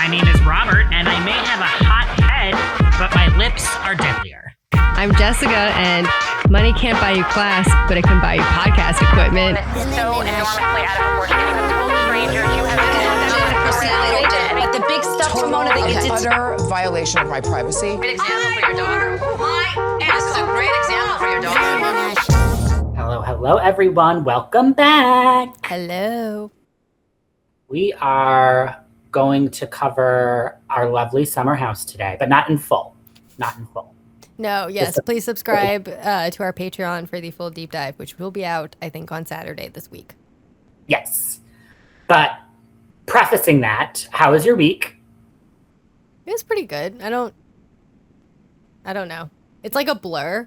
My name is Robert, and I may have a hot head, but my lips are deadlier. I'm Jessica, and money can't buy you class, but it can buy you podcast equipment. It's so enormously out of proportion. You have total strangers. You have personality. But the big stuff, Ramona, that you did. Utter violation of my privacy. Great example for your daughter. This is a great example for your daughter. Hello, everyone. Welcome back. Hello. We are going to cover our lovely summer house today, but not in full. No, yes, please subscribe to our Patreon for the full deep dive, which will be out, I think, on Saturday this week. Yes. But prefacing that, how was your week? It was pretty good. I don't know. It's like a blur.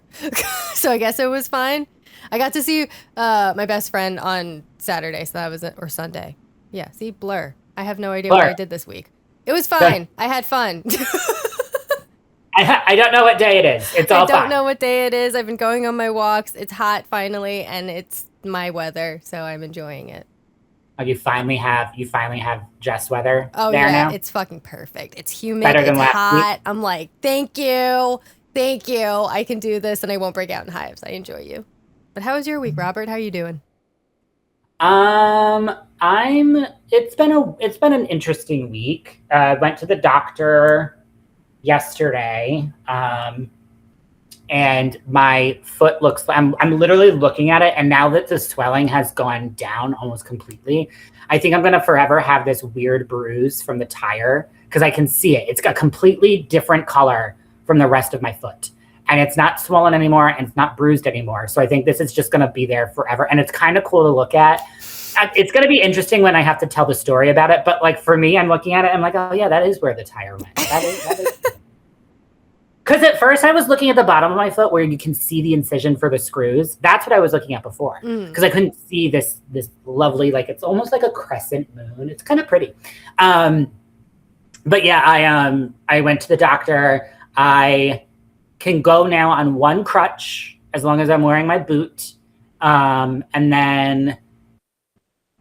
So I guess it was fine. I got to see my best friend on Saturday, so that was it, or Sunday. Yeah, see, blur. I have no idea what I did this week. It was fine. I had fun. I don't know what day it is. It's all fine. I don't know what day it is. I've been going on my walks. It's hot finally, and it's my weather, so I'm enjoying it. Oh, you finally have Jess weather. Oh there yeah, now? It's fucking perfect. It's humid. Better than it's last hot. week. I'm like, thank you. I can do this, and I won't break out in hives. I enjoy you. But how was your week, Robert? How are you doing? It's been an interesting week. Went to the doctor yesterday, and my foot looks, I'm literally looking at it, and now that the swelling has gone down almost completely, I think I'm gonna forever have this weird bruise from the tire, because I can see it. It's got a completely different color from the rest of my foot. And it's not swollen anymore, and it's not bruised anymore. So I think this is just going to be there forever. And it's kind of cool to look at. It's going to be interesting when I have to tell the story about it. But like for me, I'm looking at it. I'm like, oh yeah, that is where the tire went. That is. Because at first I was looking at the bottom of my foot where you can see the incision for the screws. That's what I was looking at before. Because I couldn't see this lovely, like it's almost like a crescent moon. It's kind of pretty. But yeah, I went to the doctor. I can go now on one crutch as long as I'm wearing my boot. And then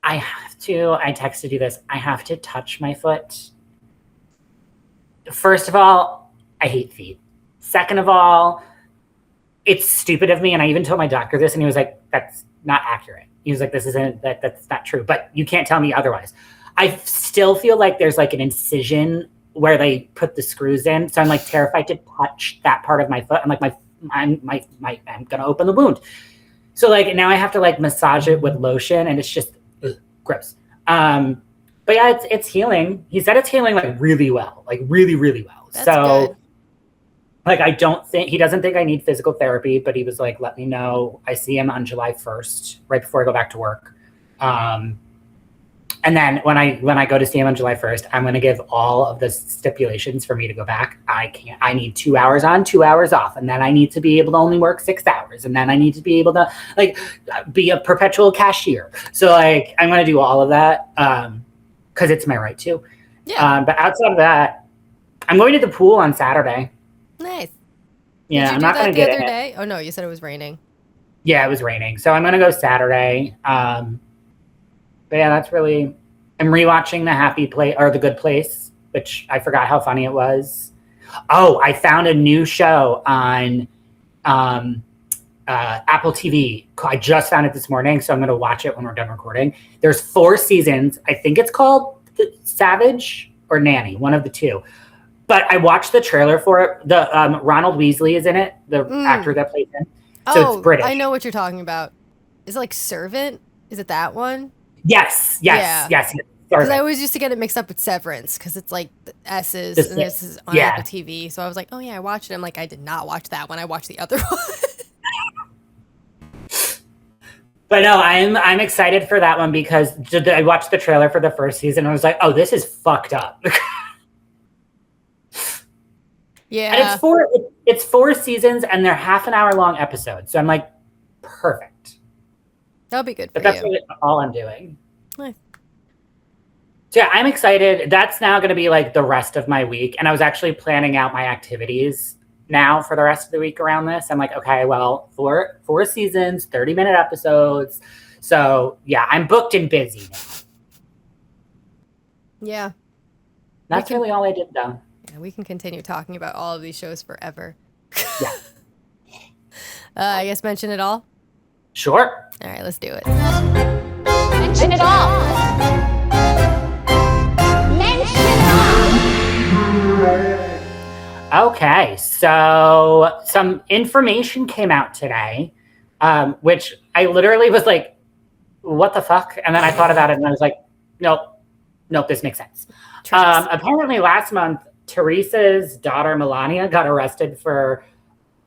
I texted you this, I have to touch my foot. First of all, I hate feet. Second of all, it's stupid of me. And I even told my doctor this, and he was like, that's not accurate. He was like, that's not true, but you can't tell me otherwise. I still feel like there's like an incision where they put the screws in. So I'm like terrified to touch that part of my foot. I'm like, I'm going to open the wound. So like now I have to like massage it with lotion, and it's just gross. But yeah, it's healing. He said it's healing like really well, like really, really well. That's so good. Like, he doesn't think I need physical therapy, but he was like, let me know. I see him on July 1st, right before I go back to work. And then when I go to see him on July 1st, I'm going to give all of the stipulations for me to go back. I need 2 hours on, 2 hours off. And then I need to be able to only work 6 hours. And then I need to be able to like be a perpetual cashier. So like, I'm going to do all of that. Cause it's my right to. Yeah. But outside of that, I'm going to the pool on Saturday. Nice. Yeah. Did you I'm do not going that to the get other it. day? Oh no, you said it was raining. Yeah, it was raining. So I'm going to go Saturday. But yeah, that's really, I'm rewatching The Good Place, which I forgot how funny it was. Oh, I found a new show on Apple TV. I just found it this morning, so I'm going to watch it when we're done recording. There's 4 seasons. I think it's called Savage or Nanny, one of the two. But I watched the trailer for it. The Ronald Weasley is in it, the actor that plays him. So it's British. I know what you're talking about. Is it like Servant? Is it that one? Yes. Because I always used to get it mixed up with Severance, because it's like the S's and this is on Apple TV. So I was like, oh yeah, I watched it. I'm like, I did not watch that one. I watched the other one. But no, I'm excited for that one because I watched the trailer for the first season and I was like, oh, this is fucked up. Yeah. And it's 4 seasons and they're half an hour long episodes. So I'm like, perfect. That'll be good for But that's you. really all I'm doing. Nice. So yeah, I'm excited. That's now going to be like the rest of my week. And I was actually planning out my activities now for the rest of the week around this. I'm like, okay, well, 4 seasons, 30-minute episodes. So yeah, I'm booked and busy now. Yeah. That's really all I did, though. Yeah, we can continue talking about all of these shows forever. Yeah. I guess mention it all? Sure. All right, let's do it. Mention it all. Mention it all. Okay, so some information came out today, which I literally was like, what the fuck? And then I thought about it and I was like, nope, this makes sense. Apparently last month, Teresa's daughter, Milania, got arrested for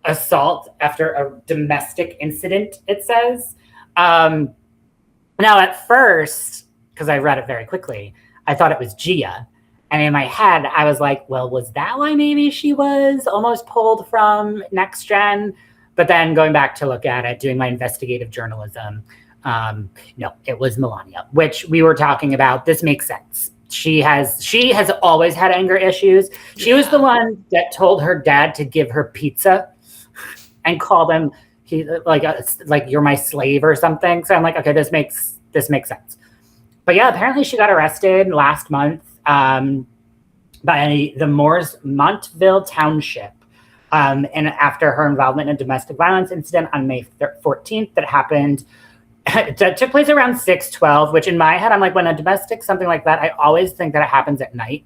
assault after a domestic incident, it says. Now, at first, because I read it very quickly, I thought it was Gia. And in my head, I was like, well, was that why maybe she was almost pulled from Next Gen? But then going back to look at it, doing my investigative journalism, no, it was Milania, which we were talking about. This makes sense. She has always had anger issues. She was the one that told her dad to give her pizza and called him like you're my slave or something. So I'm like, okay, this makes sense. But yeah, apparently she got arrested last month by the Montville Township. And after her involvement in a domestic violence incident on May 14th that happened, that took place around 6:12, which in my head, I'm like, when a domestic, something like that, I always think that it happens at night.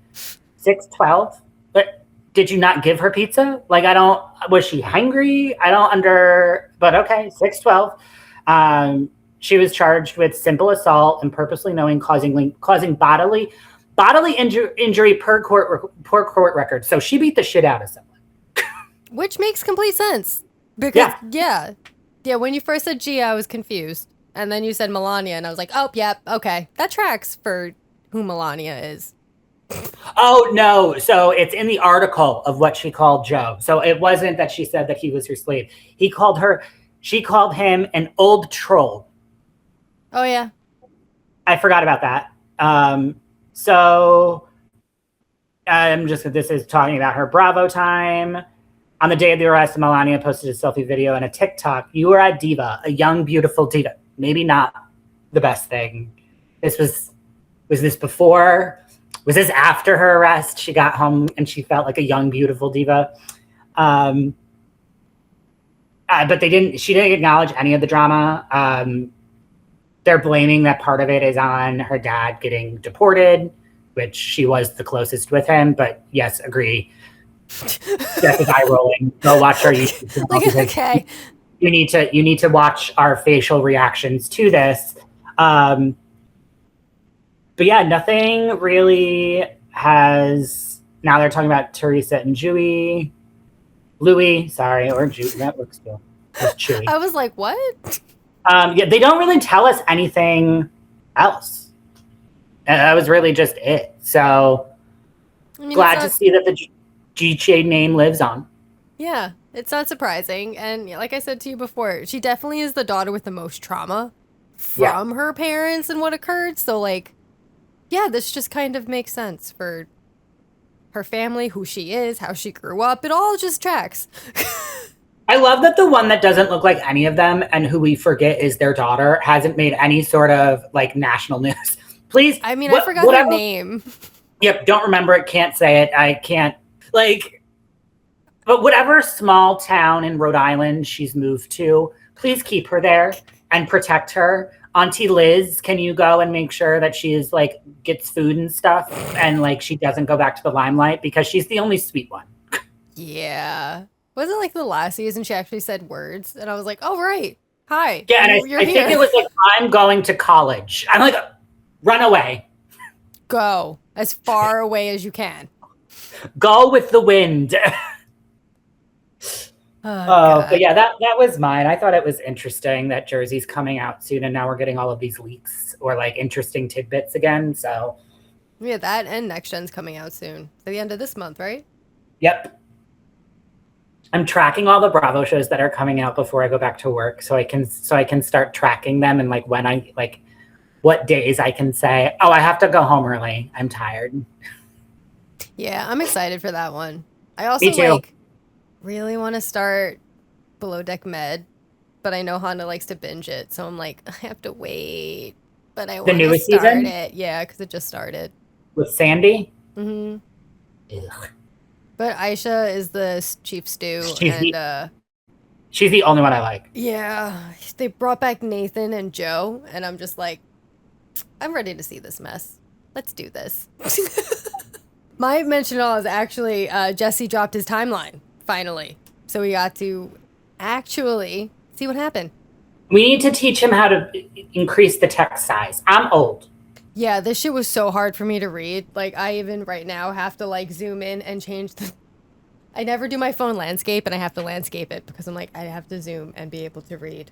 6:12? But did you not give her pizza? Like, was she hungry? But okay, 6:12. She was charged with simple assault and purposely knowing causing bodily injury per court record. So she beat the shit out of someone. Which makes complete sense. Because, yeah, when you first said Gia, I was confused. And then you said Milania, and I was like, oh, yeah, okay. That tracks for who Milania is. Oh, no. So it's in the article of what she called Joe. So it wasn't that she said that he was her slave. She called him an old troll. Oh, yeah. I forgot about that. So this is talking about her Bravo time. On the day of the arrest, Milania posted a selfie video and a TikTok. You are a diva, a young, beautiful diva. Maybe not the best thing. Was this before? Was this after her arrest? She got home and she felt like a young, beautiful diva. But she didn't acknowledge any of the drama. They're blaming that part of it is on her dad getting deported, which she was the closest with him. But yes, agree. Jeff is eye rolling. Go watch our YouTube channel. Okay. You need to watch our facial reactions to this. But yeah, nothing really has. Now they're talking about Teresa and Louis. Sorry, or Julie. That works too. It's Chewy. I was like, what? Yeah, they don't really tell us anything else. That was really just it. So glad to see that the G name lives on. Yeah, it's not surprising. And like I said to you before, she definitely is the daughter with the most trauma from her parents and what occurred. So like, yeah, this just kind of makes sense for her family, who she is, how she grew up. It all just tracks. I love that the one that doesn't look like any of them and who we forget is their daughter hasn't made any sort of like national news. Please. I mean, I forgot her name. Yep. Don't remember it. Can't say it. I can't but whatever small town in Rhode Island she's moved to, please keep her there and protect her. Auntie Liz, can you go and make sure that she's like gets food and stuff and like she doesn't go back to the limelight because she's the only sweet one. Yeah. Wasn't like the last season she actually said words and I was like, oh, right. Hi. Yeah, and I think it was like, I'm going to college. I'm like, run away. Go as far away as you can. Go with the wind. But yeah, that was mine. I thought it was interesting that Jersey's coming out soon and now we're getting all of these leaks or like interesting tidbits again. So yeah, that and Next Gen's coming out soon. At the end of this month, right? Yep. I'm tracking all the Bravo shows that are coming out before I go back to work so I can start tracking them and like when I like what days I can say, oh, I have to go home early. I'm tired. Yeah, I'm excited for that one. I also Me too. like really want to start Below Deck Med, but I know Honda likes to binge it, so I'm like, I have to wait. But I want to start season? it. Yeah, because it just started. With Sandy? Mm-hmm. Ugh. But Aisha is the chief stew, She's the only one I like. yeah, they brought back Nathan and Joe, and I'm just like, I'm ready to see this mess. Let's do this. My mention all is actually Jesse dropped his timeline, finally. So we got to actually see what happened. We need to teach him how to increase the text size. I'm old. Yeah, this shit was so hard for me to read. Like, I even right now have to, like, zoom in and change the... I never do my phone landscape, and I have to landscape it because I'm like, I have to zoom and be able to read.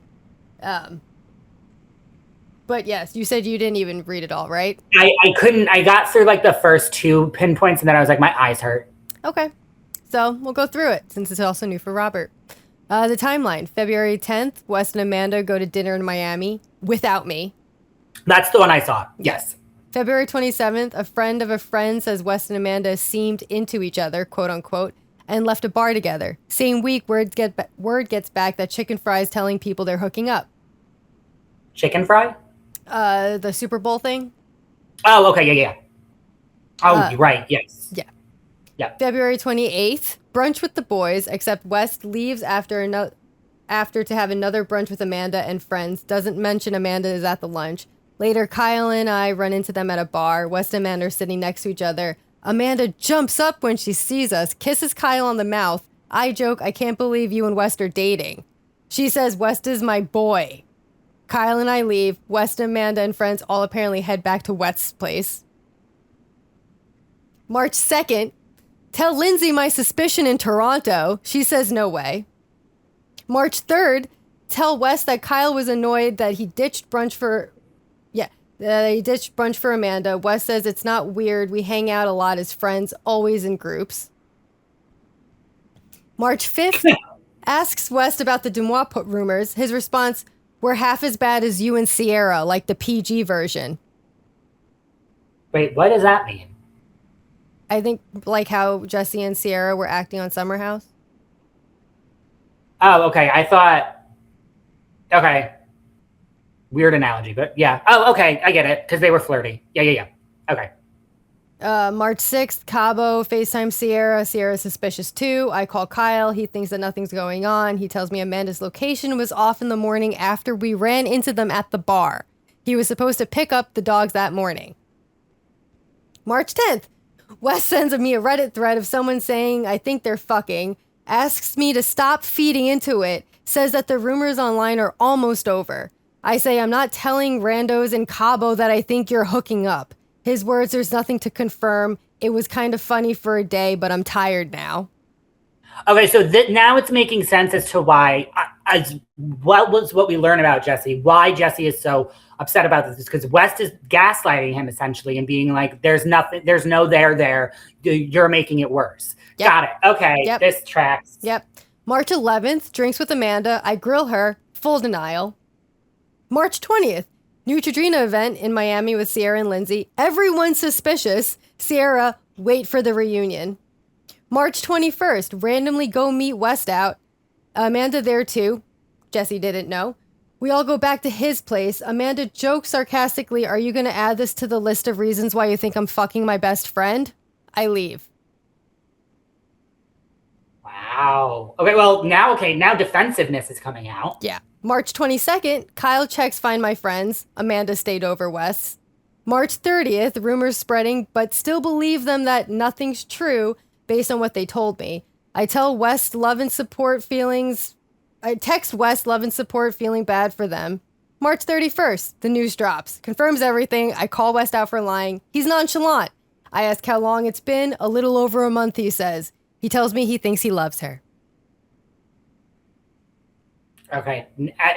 But yes, you said you didn't even read it all, right? I couldn't. I got through like the first 2 pinpoints, and then I was like, my eyes hurt. Okay. So we'll go through it since it's also new for Robert. The timeline. February 10th, West and Amanda go to dinner in Miami without me. That's the one I saw. Yes. February 27th, a friend of a friend says West and Amanda seemed into each other, quote unquote, and left a bar together. Same week, word gets back that Chicken Fry's telling people they're hooking up. Chicken fry? The Super Bowl thing? Oh, okay. Yeah. Oh, right. Yes. Yeah. Yeah. February 28th, brunch with the boys, except West leaves after to have another brunch with Amanda and friends. Doesn't mention Amanda is at the lunch. Later, Kyle and I run into them at a bar. West and Amanda are sitting next to each other. Amanda jumps up when she sees us, kisses Kyle on the mouth. I joke, I can't believe you and West are dating. She says, West is my boy. Kyle and I leave. West, Amanda, and friends all apparently head back to West's place. March 2nd, tell Lindsay my suspicion in Toronto. She says no way. March 3rd, tell West that Kyle was annoyed that he ditched brunch for Amanda. West says it's not weird. We hang out a lot as friends, always in groups. March 5th, asks West about the Dumois rumors. His response, we're half as bad as you and Sierra, like the PG version. Wait, what does that mean? I think like how Jesse and Sierra were acting on Summer House. Oh, okay. I thought... Okay. Weird analogy, but yeah. Oh, okay. I get it. Because they were flirty. Yeah. Okay. March 6th, Cabo FaceTime Sierra. Sierra's suspicious too. I call Kyle. He thinks that nothing's going on. He tells me Amanda's location was off in the morning after we ran into them at the bar. He was supposed to pick up the dogs that morning. March 10th, Wes sends me a Reddit thread of someone saying, I think they're fucking, asks me to stop feeding into it, says that the rumors online are almost over. I say, I'm not telling randos in Cabo that I think you're hooking up. His words, there's nothing to confirm. It was kind of funny for a day, but I'm tired now. Okay, so now it's making sense as to why, what we learn about Jesse, why Jesse is so upset about this, is because West is gaslighting him essentially and being like, there's nothing, there's no there, you're making it worse. Yep. Got it. Okay, This tracks. Yep. March 11th, drinks with Amanda. I grill her, full denial. March 20th, Neutrogena event in Miami with Sierra and Lindsay. Everyone's suspicious. Sierra, wait for the reunion. March 21st, randomly go meet West out. Amanda there too. Jesse didn't know. We all go back to his place. Amanda jokes sarcastically, are you going to add this to the list of reasons why you think I'm fucking my best friend? I leave. Wow. Okay, well, now defensiveness is coming out. Yeah. March 22nd, Kyle checks Find My Friends. Amanda stayed over West. March 30th, rumors spreading, but still believe them that nothing's true based on what they told me. I text West love and support feeling bad for them. March 31st, the news drops. Confirms everything. I call West out for lying. He's nonchalant. I ask how long it's been. A little over a month, he says. He tells me he thinks he loves her. Okay,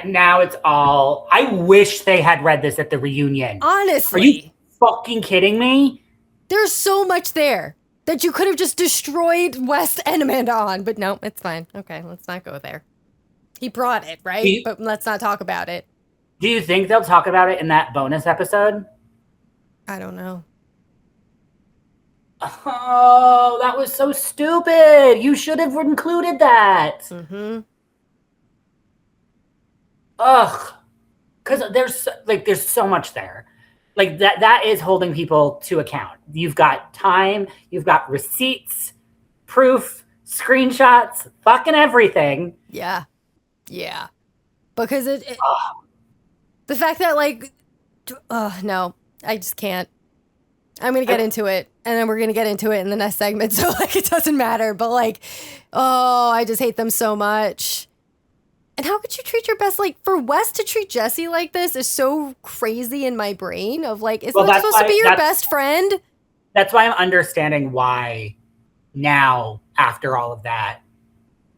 now it's all... I wish they had read this at the reunion. Honestly. Are you fucking kidding me? There's so much there that you could have just destroyed West and Amanda on. But no, it's fine. Okay, let's not go there. He brought it, right? But let's not talk about it. Do you think they'll talk about it in that bonus episode? I don't know. Oh, that was so stupid. You should have included that. Mm-hmm. Ugh. Because there's so much there. Like that is holding people to account. You've got time, you've got receipts, proof, screenshots, fucking everything. Yeah. Yeah. Because the fact that like, no, I just can't. I'm going to get into it, and then we're going to get into it in the next segment. So like, it doesn't matter, but like, oh, I just hate them so much. And how could you treat your best? Like, for Wes to treat Jesse like this is so crazy in my brain of like, isn't that supposed to be your best friend? That's why I'm understanding why now, after all of that,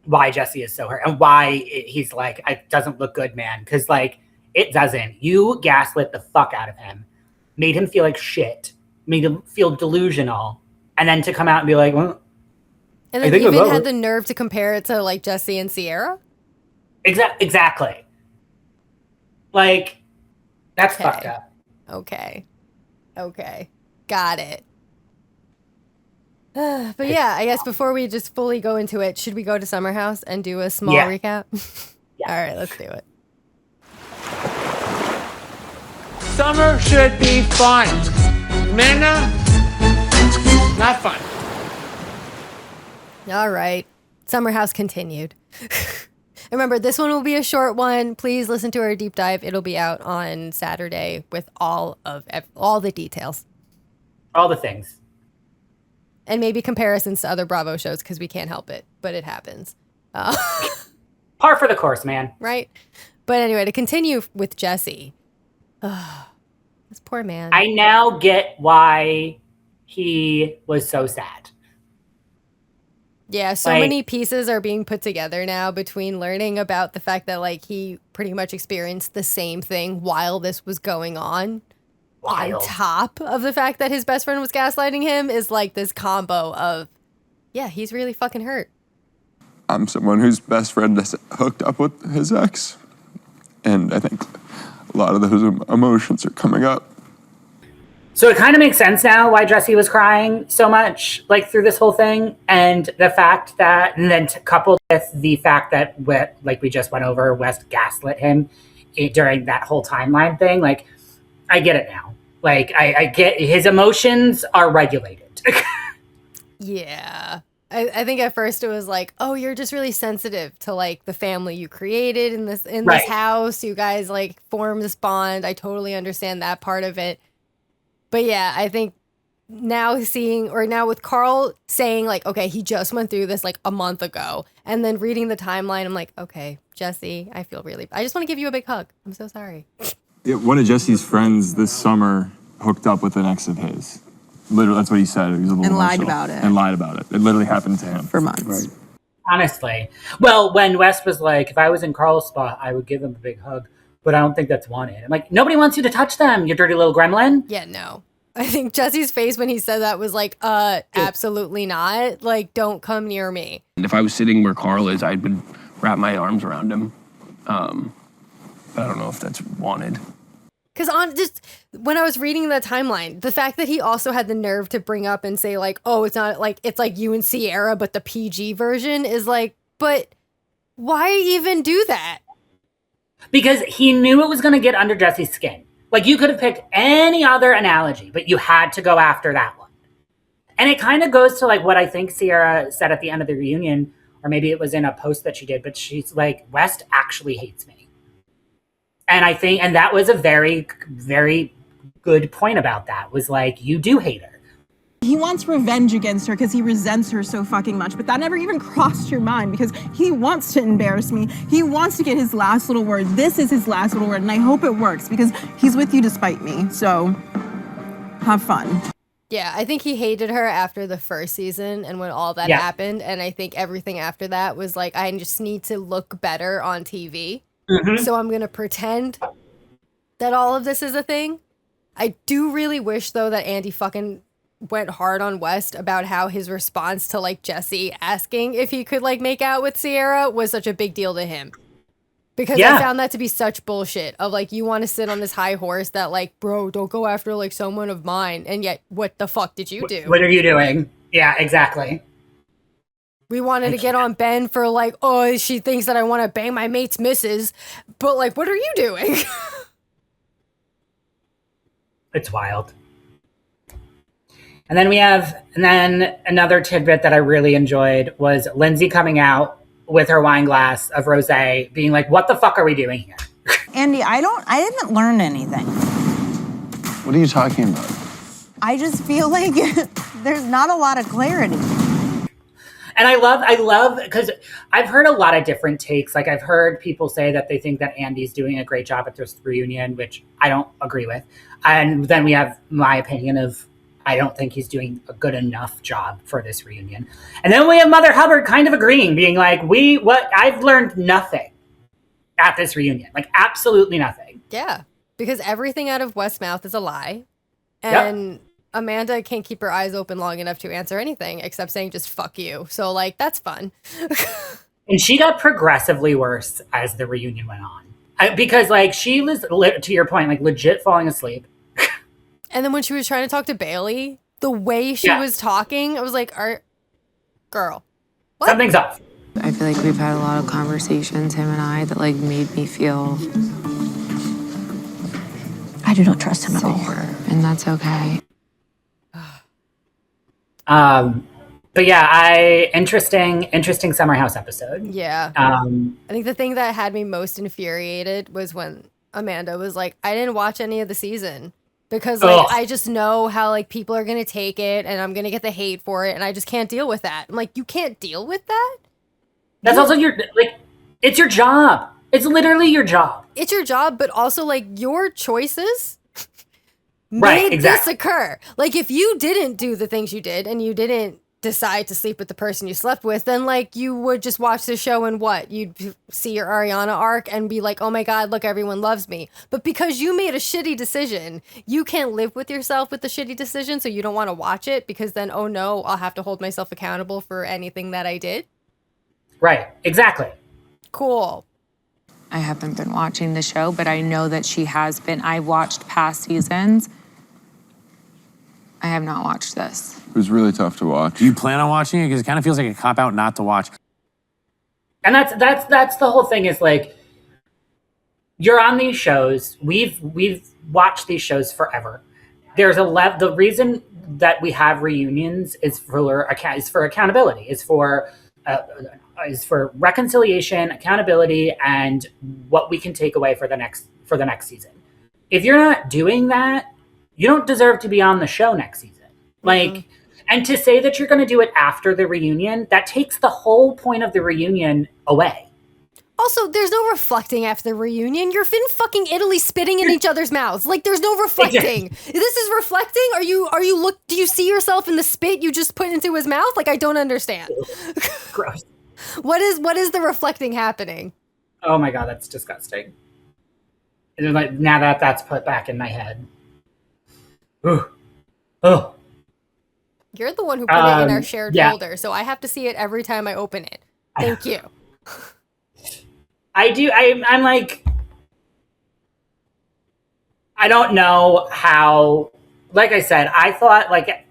why Jesse is so hurt and why he's like, it doesn't look good, man. Because like, it doesn't. You gaslit the fuck out of him, made him feel like shit, made him feel delusional, and then to come out and be like, well, and then even had the nerve to compare it to like Jesse and Sierra. Exactly. Like, that's fucked up. Okay. Got it. But yeah, I guess before we just fully go into it, should we go to Summer House and do a small recap? Yeah. All right, let's do it. Summer should be fun. Minna, not fun. All right. Summer House continued. Remember, this one will be a short one. Please listen to our deep dive. It'll be out on Saturday with all the details. All the things. And maybe comparisons to other Bravo shows because we can't help it, but it happens. Par for the course, man. Right? But anyway, to continue with Jesse. This poor man. I now get why he was so sad. Yeah, so many pieces are being put together now between learning about the fact that like he pretty much experienced the same thing while this was going on. Wild. On top of the fact that his best friend was gaslighting him is like this combo of, yeah, he's really fucking hurt. I'm someone whose best friend is hooked up with his ex. And I think a lot of those emotions are coming up. So it kind of makes sense now why Jesse was crying so much, like through this whole thing, and the fact that, and then coupled with the fact that, like we just went over, West gaslit him during that whole timeline thing. Like, I get it now. Like, I get his emotions are regulated. Yeah. I think at first it was like, oh, you're just really sensitive to like the family you created in this house. You guys like form this bond. I totally understand that part of it. But yeah, I think now with Carl saying like, okay, he just went through this like a month ago, and then reading the timeline, I'm like, okay, Jesse, I just want to give you a big hug. I'm so sorry. One of Jesse's friends this summer hooked up with an ex of his. Literally, that's what he said. He was a little lied about it. And lied about it. It literally happened to him. For months. Right. Honestly. Well, when West was like, if I was in Carl's spot, I would give him a big hug, but I don't think that's wanted. I'm like, nobody wants you to touch them, you dirty little gremlin. Yeah, no. I think Jesse's face when he said that was like, absolutely not. Like, don't come near me. And if I was sitting where Carl is, I would wrap my arms around him. But I don't know if that's wanted. Because just when I was reading the timeline, the fact that he also had the nerve to bring up and say like, oh, it's not like, it's like you and Sierra, but the PG version is like, but why even do that? Because he knew it was going to get under Jesse's skin. Like, you could have picked any other analogy, but you had to go after that one. And it kind of goes to like what I think Sierra said at the end of the reunion, or maybe it was in a post that she did, but she's like, West actually hates me. And I think, and that was a very, very good point about that, was like, you do hate her. He wants revenge against her because he resents her so fucking much, but that never even crossed your mind because he wants to embarrass me. He wants to get his last little word. This is his last little word, and I hope it works because he's with you despite me. So, have fun. Yeah, I think he hated her after the first season and when all that happened, and I think everything after that was like, I just need to look better on TV. Mm-hmm. So I'm going to pretend that all of this is a thing. I do really wish, though, that Andy fucking went hard on West about how his response to, like, Jesse asking if he could, like, make out with Sierra was such a big deal to him. Because I found that to be such bullshit of, like, you want to sit on this high horse that, like, bro, don't go after, like, someone of mine. And yet, what the fuck did you do? What are you doing? Yeah, exactly. We wanted to get on Ben for like, oh, she thinks that I want to bang my mate's missus. But like, what are you doing? It's wild. And then another tidbit that I really enjoyed was Lindsay coming out with her wine glass of rosé, being like, "What the fuck are we doing here?" Andy, I didn't learn anything. What are you talking about? I just feel like there's not a lot of clarity. And I love, because I've heard a lot of different takes. Like, I've heard people say that they think that Andy's doing a great job at this reunion, which I don't agree with. And then we have my opinion of, I don't think he's doing a good enough job for this reunion. And then we have Mother Hubbard kind of agreeing, being like, I've learned nothing at this reunion. Like, absolutely nothing. Yeah, because everything out of West's mouth is a lie. And Amanda can't keep her eyes open long enough to answer anything except saying just fuck you. So, like, that's fun. And she got progressively worse as the reunion went on. Because, like, she was, to your point, like, legit falling asleep. And then when she was trying to talk to Bailey, the way she was talking, I was like, girl, what? Something's off. I feel like we've had a lot of conversations, him and I, that like made me feel I do not trust him at all. And that's okay. But yeah, interesting Summer House episode. Yeah. I think the thing that had me most infuriated was when Amanda was like, I didn't watch any of the season. Because, like, I just know how, like, people are going to take it and I'm going to get the hate for it and I just can't deal with that. I'm like, you can't deal with that? That's also it's your job. It's literally your job. It's your job, but also, like, your choices made this occur. Like, if you didn't do the things you did and you didn't decide to sleep with the person you slept with, then, like, you would just watch the show and what? You'd see your Ariana arc and be like, oh my God, look, everyone loves me. But because you made a shitty decision, you can't live with yourself with the shitty decision, so you don't want to watch it because then, oh no, I'll have to hold myself accountable for anything that I did. Right, exactly. Cool. I haven't been watching the show, but I know that she has been. I watched past seasons. I have not watched this. It was really tough to watch. Do you plan on watching it? Because it kind of feels like a cop-out not to watch. And that's the whole thing is, like, you're on these shows. We've watched these shows forever. There's the reason that we have reunions is for accountability. Is for reconciliation, accountability, and what we can take away for the next season. If you're not doing that, you don't deserve to be on the show next season. Like, and to say that you're going to do it after the reunion, that takes the whole point of the reunion away. Also, there's no reflecting after the reunion. You're in fucking Italy spitting in each other's mouths. Like, there's no reflecting. This is reflecting? Do you see yourself in the spit you just put into his mouth? Like, I don't understand. Gross. What is the reflecting happening? Oh my God, that's disgusting. And like, now that's put back in my head. Ooh. Oh. You're the one who put it in our shared folder, so I have to see it every time I open it. Thank you. I do. I'm like, I don't know how. Like I said, I thought like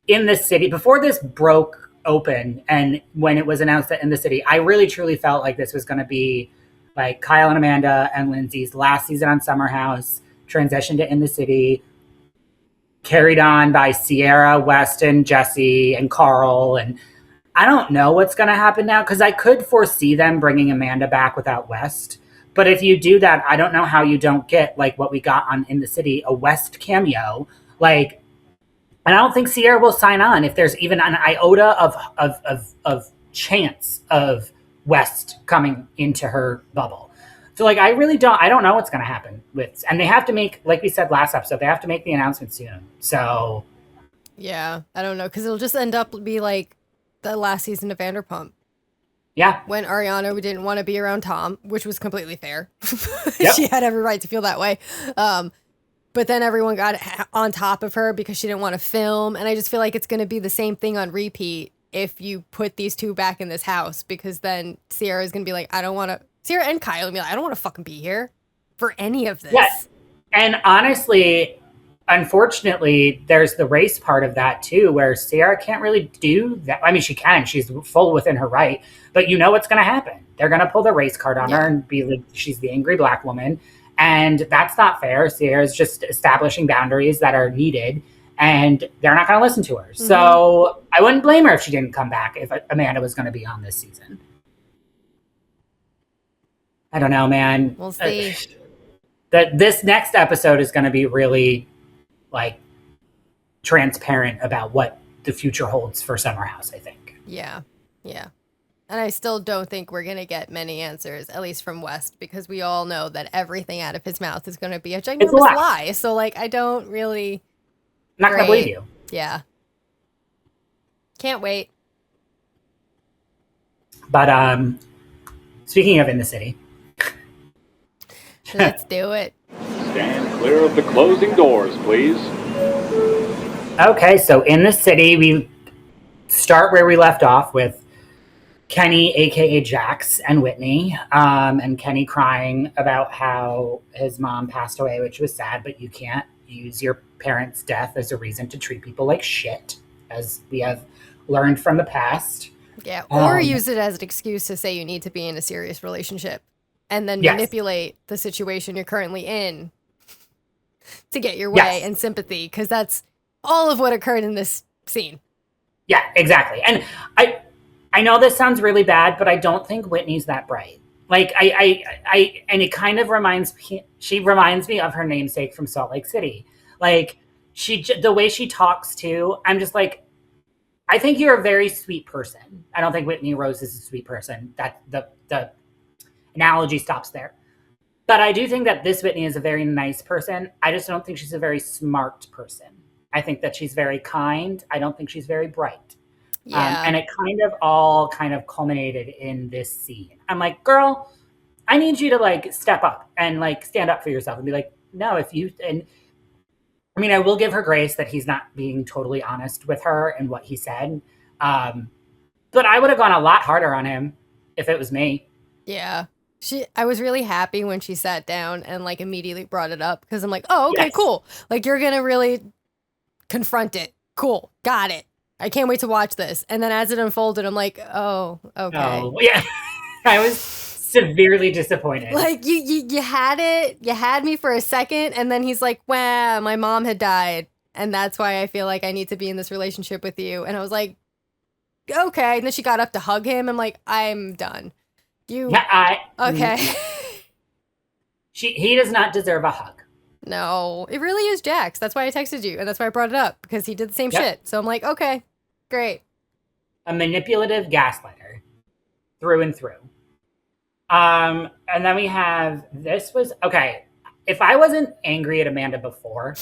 in the city before this broke open, and when it was announced that in the city, I really truly felt like this was going to be like Kyle and Amanda and Lindsay's last season on Summer House, transition to In the City, carried on by Sierra, Weston, Jesse, and Carl. And I don't know what's going to happen now, because I could foresee them bringing Amanda back without West. But if you do that, I don't know how you don't get like what we got on In the City, a West cameo. Like, and I don't think Sierra will sign on if there's even an iota of chance of West coming into her bubble. So like, I don't know what's going to happen with, and they have to make, like we said last episode, they have to make the announcement soon. So yeah, I don't know, because it'll just end up be like the last season of Vanderpump. Yeah. When Ariana didn't want to be around Tom, which was completely fair. Yep. She had every right to feel that way. But then everyone got on top of her because she didn't want to film. And I just feel like it's going to be the same thing on repeat if you put these two back in this house, because then Sierra is going to be like, Sierra and Kyle will be like, I don't want to fucking be here for any of this. Yes. And honestly, unfortunately, there's the race part of that too, where Sierra can't really do that. I mean, she can. She's full within her right. But you know what's going to happen. They're going to pull the race card on her and be like, she's the angry black woman. And that's not fair. Sierra's just establishing boundaries that are needed, and they're not going to listen to her. Mm-hmm. So I wouldn't blame her if she didn't come back if Amanda was going to be on this season. I don't know, man. We'll see. This next episode is going to be really, like, transparent about what the future holds for Summer House, I think. Yeah. And I still don't think we're going to get many answers, at least from West, because we all know that everything out of his mouth is going to be a ginormous lie. So, like, I don't really... I'm not going to believe you. Yeah. Can't wait. But, speaking of in the city... Let's do it. Stand clear of the closing doors, please. Okay, so in the city, we start where we left off with Kenny, a.k.a. Jax, and Whitney. And Kenny crying about how his mom passed away, which was sad, but you can't use your parents' death as a reason to treat people like shit, as we have learned from the past. Yeah, or use it as an excuse to say you need to be in a serious relationship. And then manipulate the situation you're currently in to get your way and sympathy, because that's all of what occurred in this scene. Yeah, exactly. And I know this sounds really bad, but I don't think Whitney's that bright. Like, and it kind of she reminds me of her namesake from Salt Lake City. Like, the way she talks too, I'm just like, I think you're a very sweet person. I don't think Whitney Rose is a sweet person. That the analogy stops there. But I do think that this Whitney is a very nice person. I just don't think she's a very smart person. I think that she's very kind. I don't think she's very bright. Yeah. And it all culminated in this scene. I'm like, girl, I need you to, like, step up and, like, stand up for yourself and be like, no, and I mean, I will give her grace that he's not being totally honest with her and what he said. But I would have gone a lot harder on him if it was me. Yeah. I was really happy when she sat down and, like, immediately brought it up, because I'm like, oh, okay, cool. Like, you're going to really confront it. Cool. Got it. I can't wait to watch this. And then as it unfolded, I'm like, oh, okay. Oh, yeah. I was severely disappointed. Like, you had it. You had me for a second. And then he's like, wow, my mom had died. And that's why I feel like I need to be in this relationship with you. And I was like, okay. And then she got up to hug him. I'm like, I'm done. Okay. He does not deserve a hug. No, it really is Jax. That's why I texted you, and that's why I brought it up, because he did the same shit. So I'm like, okay, great. A manipulative gaslighter through and through. And then we have, okay, if I wasn't angry at Amanda before,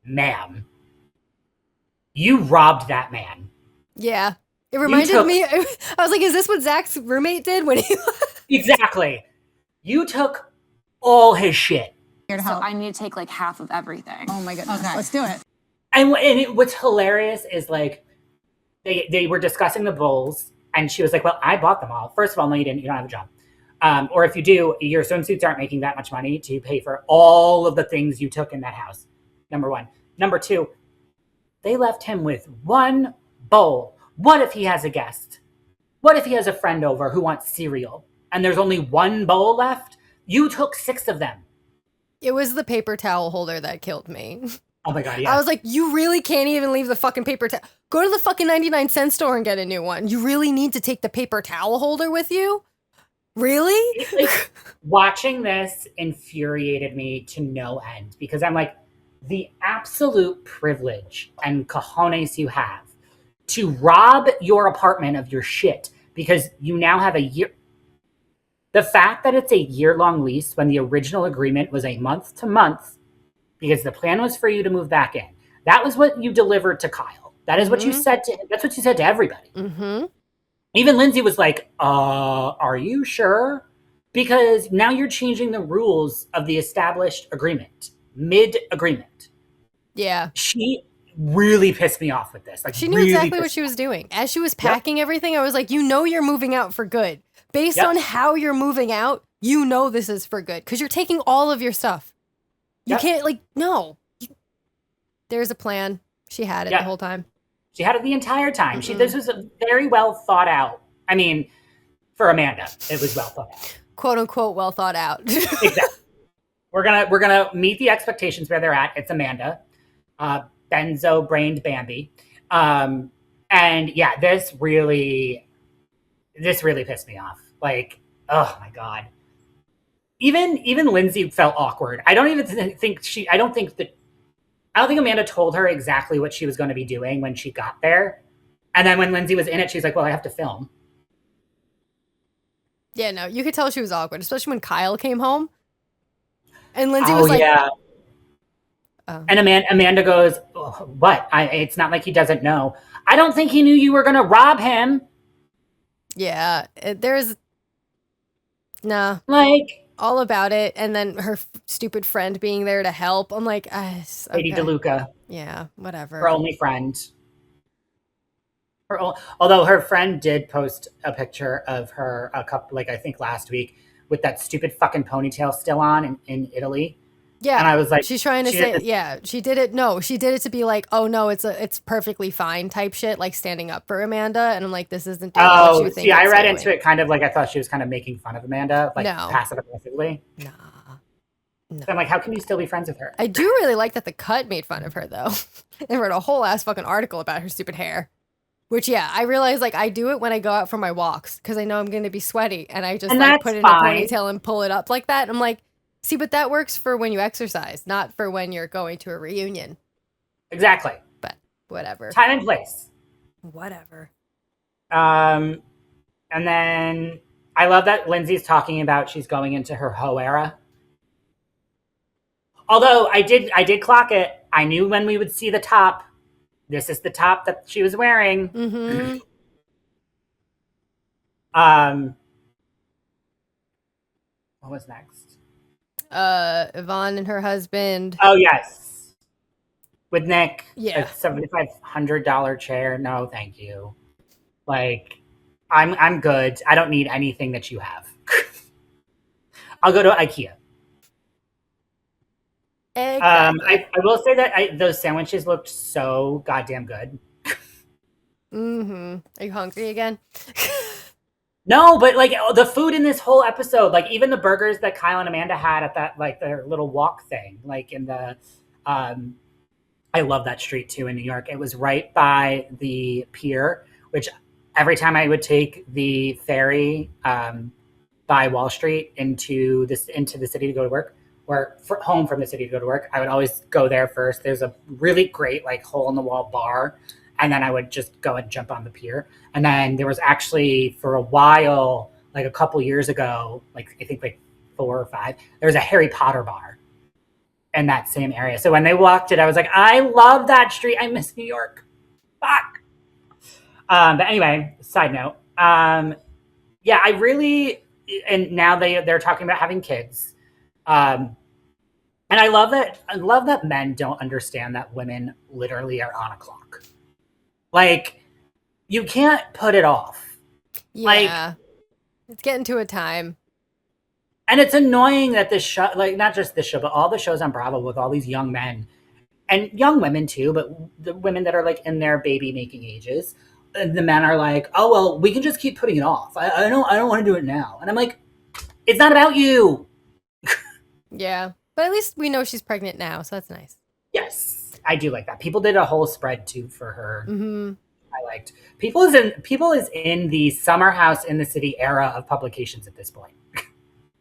ma'am, you robbed that man. Yeah. It reminded me, I was like, is this what Zach's roommate did when he... Exactly. You took all his shit. So I need to take, like, half of everything. Oh my goodness. Okay. Let's do it. And what's hilarious is, like, they were discussing the bowls, and she was like, well, I bought them all. First of all, no, you didn't. You don't have a job. Or if you do, your swimsuits aren't making that much money to pay for all of the things you took in that house. Number one. Number two, they left him with one bowl. What if he has a guest? What if he has a friend over who wants cereal and there's only one bowl left? You took 6 of them. It was the paper towel holder that killed me. Oh my God, yeah. I was like, you really can't even leave the fucking paper towel. Go to the fucking 99-cent store and get a new one. You really need to take the paper towel holder with you? Really? Watching this infuriated me to no end, because I'm like, the absolute privilege and cojones you have to rob your apartment of your shit because you now have a year. The fact that it's a year-long lease when the original agreement was a month-to-month because the plan was for you to move back in. That was what you delivered to Kyle. That is what you said to him. That's what you said to everybody. Mm-hmm. Even Lindsay was like, are you sure? Because now you're changing the rules of the established agreement, mid-agreement. Yeah. She really pissed me off with this. Like, she knew exactly what she was doing. As she was packing everything, I was like, you know you're moving out for good. Based on how you're moving out, you know this is for good. Because you're taking all of your stuff. You can't, like, no. There's a plan. She had it the whole time. She had it the entire time. This was a very well thought out. I mean, for Amanda, it was well thought out. quote unquote well thought out. Exactly. We're gonna meet the expectations where they're at. It's Amanda, benzo brained Bambi, and yeah, this really pissed me off. Like, oh my god. Even Lindsay felt awkward. I don't think Amanda told her exactly what she was going to be doing when she got there. And then when Lindsay was in it, she's like, well, I have to film. Yeah, no, you could tell she was awkward, especially when Kyle came home. And Lindsay was like, yeah. And Amanda goes, oh, what? It's not like he doesn't know. I don't think he knew you were going to rob him. Yeah, there's like all about it. And then her stupid friend being there to help. I'm like, Lady DeLuca. Yeah, whatever. Her only friend. Although her friend did post a picture of her a couple, like I think last week, with that stupid fucking ponytail still on in Italy. Yeah, and I was like, she's trying to say, yeah, she did it. No, she did it to be like, oh no, it's perfectly fine type shit, like standing up for Amanda. And I'm like, this isn't doing what you think. See, I read into it kind of like I thought she was kind of making fun of Amanda, like passive aggressively. No. So I'm like, how can you still be friends with her? I do really like that the Cut made fun of her though. They wrote a whole ass fucking article about her stupid hair. Which, yeah, I realize, like, I do it when I go out for my walks because I know I'm going to be sweaty and I just, like, put it in a ponytail and pull it up like that. And I'm like, see, but that works for when you exercise, not for when you're going to a reunion. Exactly. But whatever. Time and place. Whatever. And then I love that Lindsay's talking about she's going into her hoe era. Although I did clock it. I knew when we would see the top. This is the top that she was wearing. Mm-hmm. What was next? Yvonne and her husband. Oh yes, with Nick. Yeah, a $7,500 chair. No, thank you. Like, I'm good. I don't need anything that you have. I'll go to IKEA. Exactly. I will say that those sandwiches looked so goddamn good. Mm-hmm. Are you hungry again? No, but like the food in this whole episode, like even the burgers that Kyle and Amanda had at that, like their little walk thing, like in the, I love that street too in New York. It was right by the pier, which every time I would take the ferry by Wall Street into the city to go to work, or home from the city to go to work, I would always go there first. There's a really great like hole in the wall bar, and then I would just go and jump on the pier. And then there was actually for a while, like a couple years ago, like I think like 4 or 5, there was a Harry Potter bar in that same area. So when they walked it, I was like, I love that street. I miss New York. Fuck. But anyway, side note. Yeah, I really, and now they're talking about having kids. And I love that men don't understand that women literally are on a clock. Like, you can't put it off. Yeah. Like, it's getting to a time. And it's annoying that this show, like not just this show, but all the shows on Bravo with all these young men and young women too, but the women that are like in their baby making ages, and the men are like, oh, well, we can just keep putting it off. I don't want to do it now. And I'm like, it's not about you. Yeah. But at least we know she's pregnant now, so that's nice. Yes, I do like that. People did a whole spread too for her. Mm-hmm. I liked. People is in the summer house in the city era of publications at this point.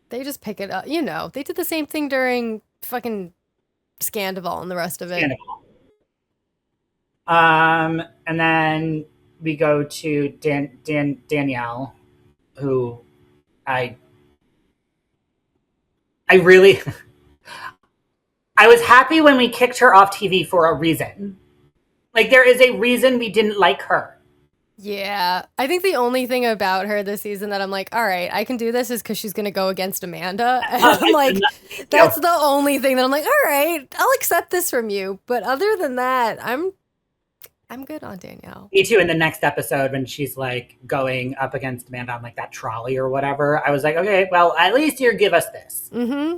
They just pick it up. You know, they did the same thing during fucking Scandival and the rest of it. And then we go to Danielle, who I really I was happy when we kicked her off TV for a reason. Like, there is a reason we didn't like her. Yeah. I think the only thing about her this season that I'm like, all right, I can do this is because she's going to go against Amanda. And I'm like, that's the only thing that I'm like, all right, I'll accept this from you. But other than that, I'm good on Danielle. Me too. In the next episode, when she's like going up against Amanda on like that trolley or whatever, I was like, okay, well, at least you give us this. Mm-hmm.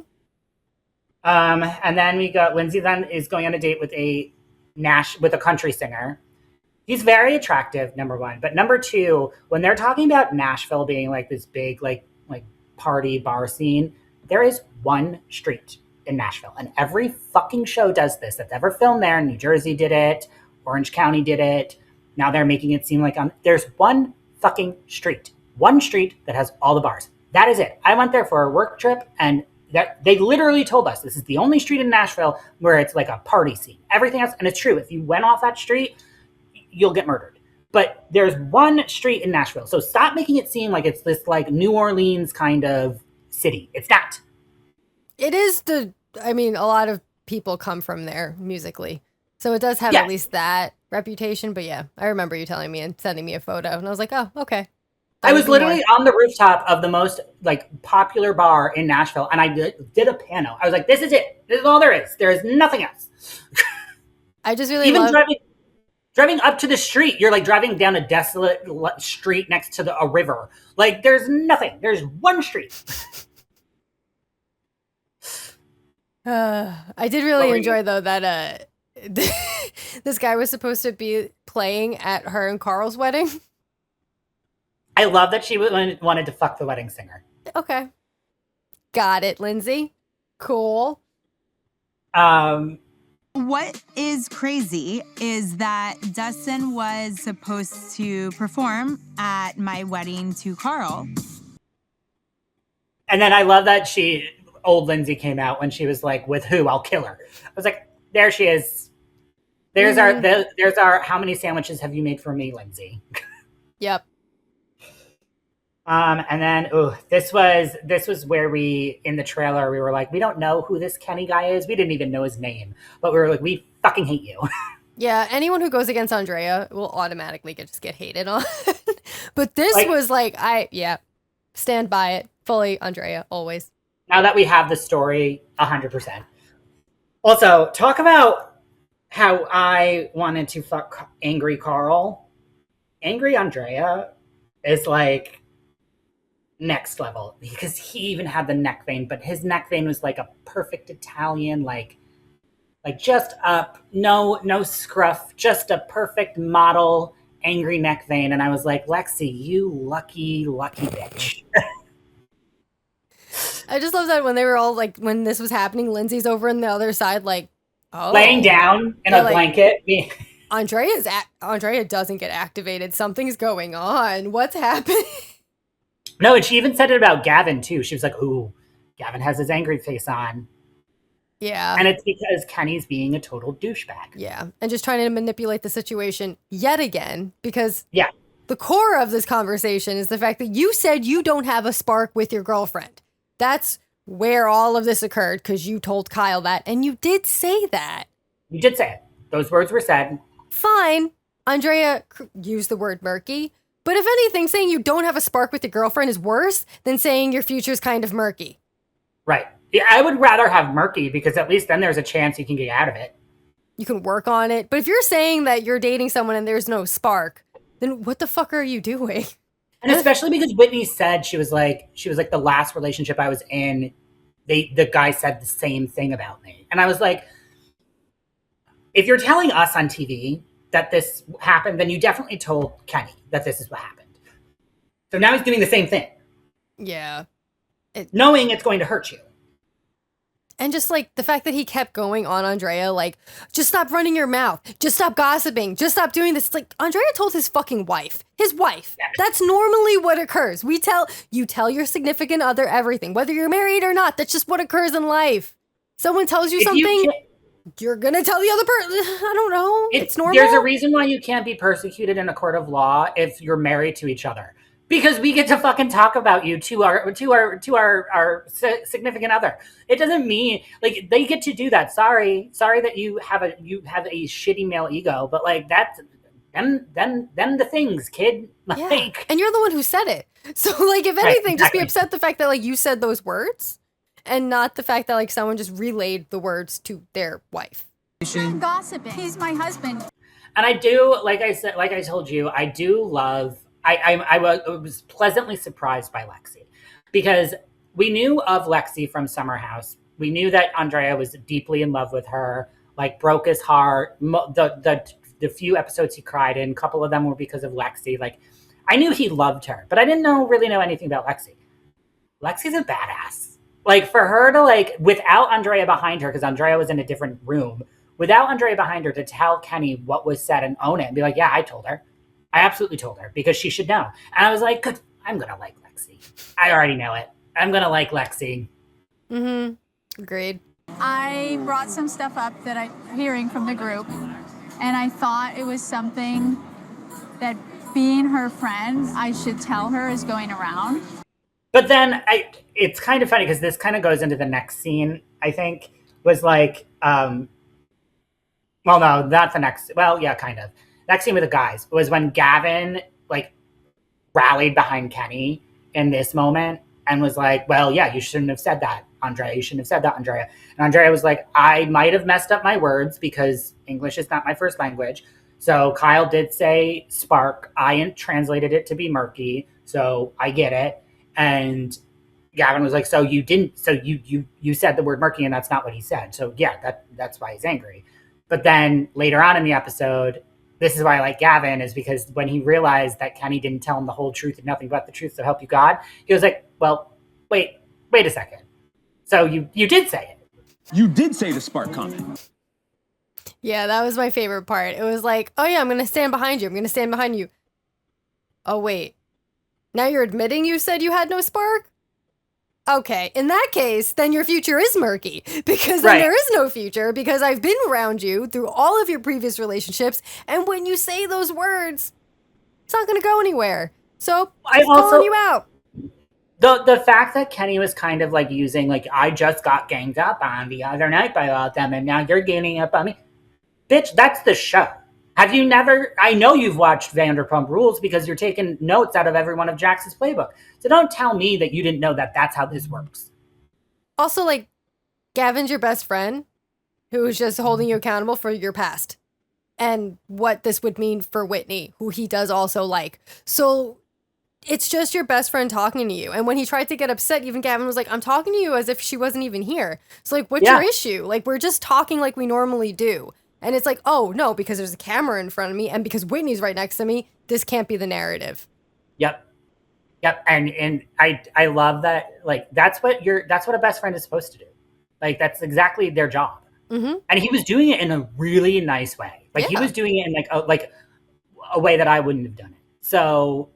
And then we got Lindsay then is going on a date with a country singer. He's very attractive, number one. But number two, when they're talking about Nashville being like this big, like party bar scene. There is one street in Nashville, and every fucking show does this that's ever filmed there. New Jersey did it. Orange County did it. Now they're making it seem like there's one fucking street. One street that has all the bars. That is it. I went there for a work trip, and they literally told us this is the only street in Nashville where it's like a party scene. Everything else, and it's true, if you went off that street, you'll get murdered. But there's one street in Nashville. So stop making it seem like it's this like New Orleans kind of city. It's not. It is a lot of people come from there musically. So it does have at least that reputation. But yeah, I remember you telling me and sending me a photo. And I was like, oh, okay. I was literally on the rooftop of the most like popular bar in Nashville, and I did a pano. I was like, "This is it. This is all there is. There is nothing else." I just really even driving up to the street. You're like driving down a desolate street next to a river. Like there's nothing. There's one street. I did really enjoy though that this guy was supposed to be playing at her and Carl's wedding. I love that she wanted to fuck the wedding singer. Okay. Got it, Lindsay. Cool. What is crazy is that Dustin was supposed to perform at my wedding to Carl. And then I love that old Lindsay came out when she was like, "With who? I'll kill her." I was like, there she is. There's our how many sandwiches have you made for me, Lindsay? Yep. And then this was where we in the trailer we were like, we don't know who this Kenny guy is. We didn't even know his name, but we were like, we fucking hate you. Yeah, anyone who goes against Andrea will automatically just get hated on. But this was like, stand by it fully, Andrea, always. Now that we have the story, 100%. Also, talk about how I wanted to fuck angry Carl. Angry Andrea is like next level because he even had the neck vein, but his neck vein was like a perfect Italian, like just up, no scruff, just a perfect model angry neck vein. And I was like, Lexi, you lucky bitch. I just love that when they were all like, when this was happening, Lindsay's over on the other side, like, laying down in a blanket. Andrea doesn't get activated. Something's going on. What's happening? No, and she even said it about Gavin too. She was like, "Ooh, Gavin has his angry face on." Yeah. And it's because Kenny's being a total douchebag. Yeah. And just trying to manipulate the situation yet again, because the core of this conversation is the fact that you said you don't have a spark with your girlfriend. That's where all of this occurred, because you told Kyle that, and you did say that. You did say it. Those words were said. Fine. Andrea used the word murky. But if anything, saying you don't have a spark with your girlfriend is worse than saying your future's kind of murky. Right. Yeah, I would rather have murky because at least then there's a chance you can get out of it. You can work on it. But if you're saying that you're dating someone and there's no spark, then what the fuck are you doing? And especially because Whitney said she was like the last relationship I was in, the guy said the same thing about me. And I was like, if you're telling us on TV that this happened, then you definitely told Kenny that this is what happened. So now he's doing the same thing. Yeah. Knowing it's going to hurt you. And just like the fact that he kept going on Andrea, like, just stop running your mouth. Just stop gossiping. Just stop doing this. It's like Andrea told his fucking wife. His wife. Yeah. That's normally what occurs. You tell your significant other everything, whether you're married or not. That's just what occurs in life. Someone tells you something, you're going to tell the other person. I don't know. It's normal. There's a reason why you can't be persecuted in a court of law if you're married to each other. Because we get to fucking talk about you to our significant other. It doesn't mean like they get to do that. Sorry that you have a shitty male ego, but like that's them the things, kid. Yeah. And you're the one who said it. So like if anything, just be upset the fact that like you said those words and not the fact that like someone just relayed the words to their wife. I'm gossiping. He's my husband. And I do, like I told you, I do love. I was pleasantly surprised by Lexi because we knew of Lexi from Summer House. We knew that Andrea was deeply in love with her, like broke his heart. The few episodes he cried in, a couple of them were because of Lexi. Like I knew he loved her, but I didn't really know anything about Lexi. Lexi's a badass. Like, for her to, like, without Andrea behind her, because Andrea was in a different room, without Andrea behind her to tell Kenny what was said and own it and be like, yeah, I told her. I absolutely told her because she should know. And I was like, good, I'm going to like Lexi. I already know it. I'm going to like Lexi. Mm-hmm. Agreed. I brought some stuff up that I'm hearing from the group, and I thought it was something that being her friend, I should tell her is going around. But then it's kind of funny because this kind of goes into the next scene, I think, was like, well, no, not the next. Well, yeah, kind of. Next scene with the guys was when Gavin, like, rallied behind Kenny in this moment and was like, well, yeah, you shouldn't have said that, Andrea. You shouldn't have said that, Andrea. And Andrea was like, I might have messed up my words because English is not my first language. So Kyle did say spark. I translated it to be murky. So I get it. And Gavin was like, so you didn't, so you said the word murky and that's not what he said. So yeah, that's why he's angry. But then later on in the episode, this is why I like Gavin, is because when he realized that Kenny didn't tell him the whole truth and nothing but the truth, so help you God, he was like, well, wait a second. So you did say it. You did say the spark comment. Yeah, that was my favorite part. It was like, oh yeah, I'm going to stand behind you. I'm going to stand behind you. Oh, wait. Now you're admitting you said you had no spark? Okay, in that case, then your future is murky, because then there is no future, because I've been around you through all of your previous relationships, and when you say those words, it's not going to go anywhere. So, I'm calling you out. The fact that Kenny was kind of like using, like, I just got ganged up on the other night by all of them, and now you're ganging up on me. Bitch, that's the show. Have you never, I know you've watched Vanderpump Rules because you're taking notes out of every one of Jax's playbook. So don't tell me that you didn't know that that's how this works. Also, like, Gavin's your best friend who is just holding you accountable for your past and what this would mean for Whitney, who he does also like. So it's just your best friend talking to you. And when he tried to get upset, even Gavin was like, I'm talking to you as if she wasn't even here. So, like, what's your issue? Like, we're just talking like we normally do. And it's like, oh, no, because there's a camera in front of me and because Whitney's right next to me, this can't be the narrative. Yep. And I love that. Like, that's what a best friend is supposed to do. Like, that's exactly their job. Mm-hmm. And he was doing it in a really nice way. Like, he was doing it in like a way that I wouldn't have done it. So,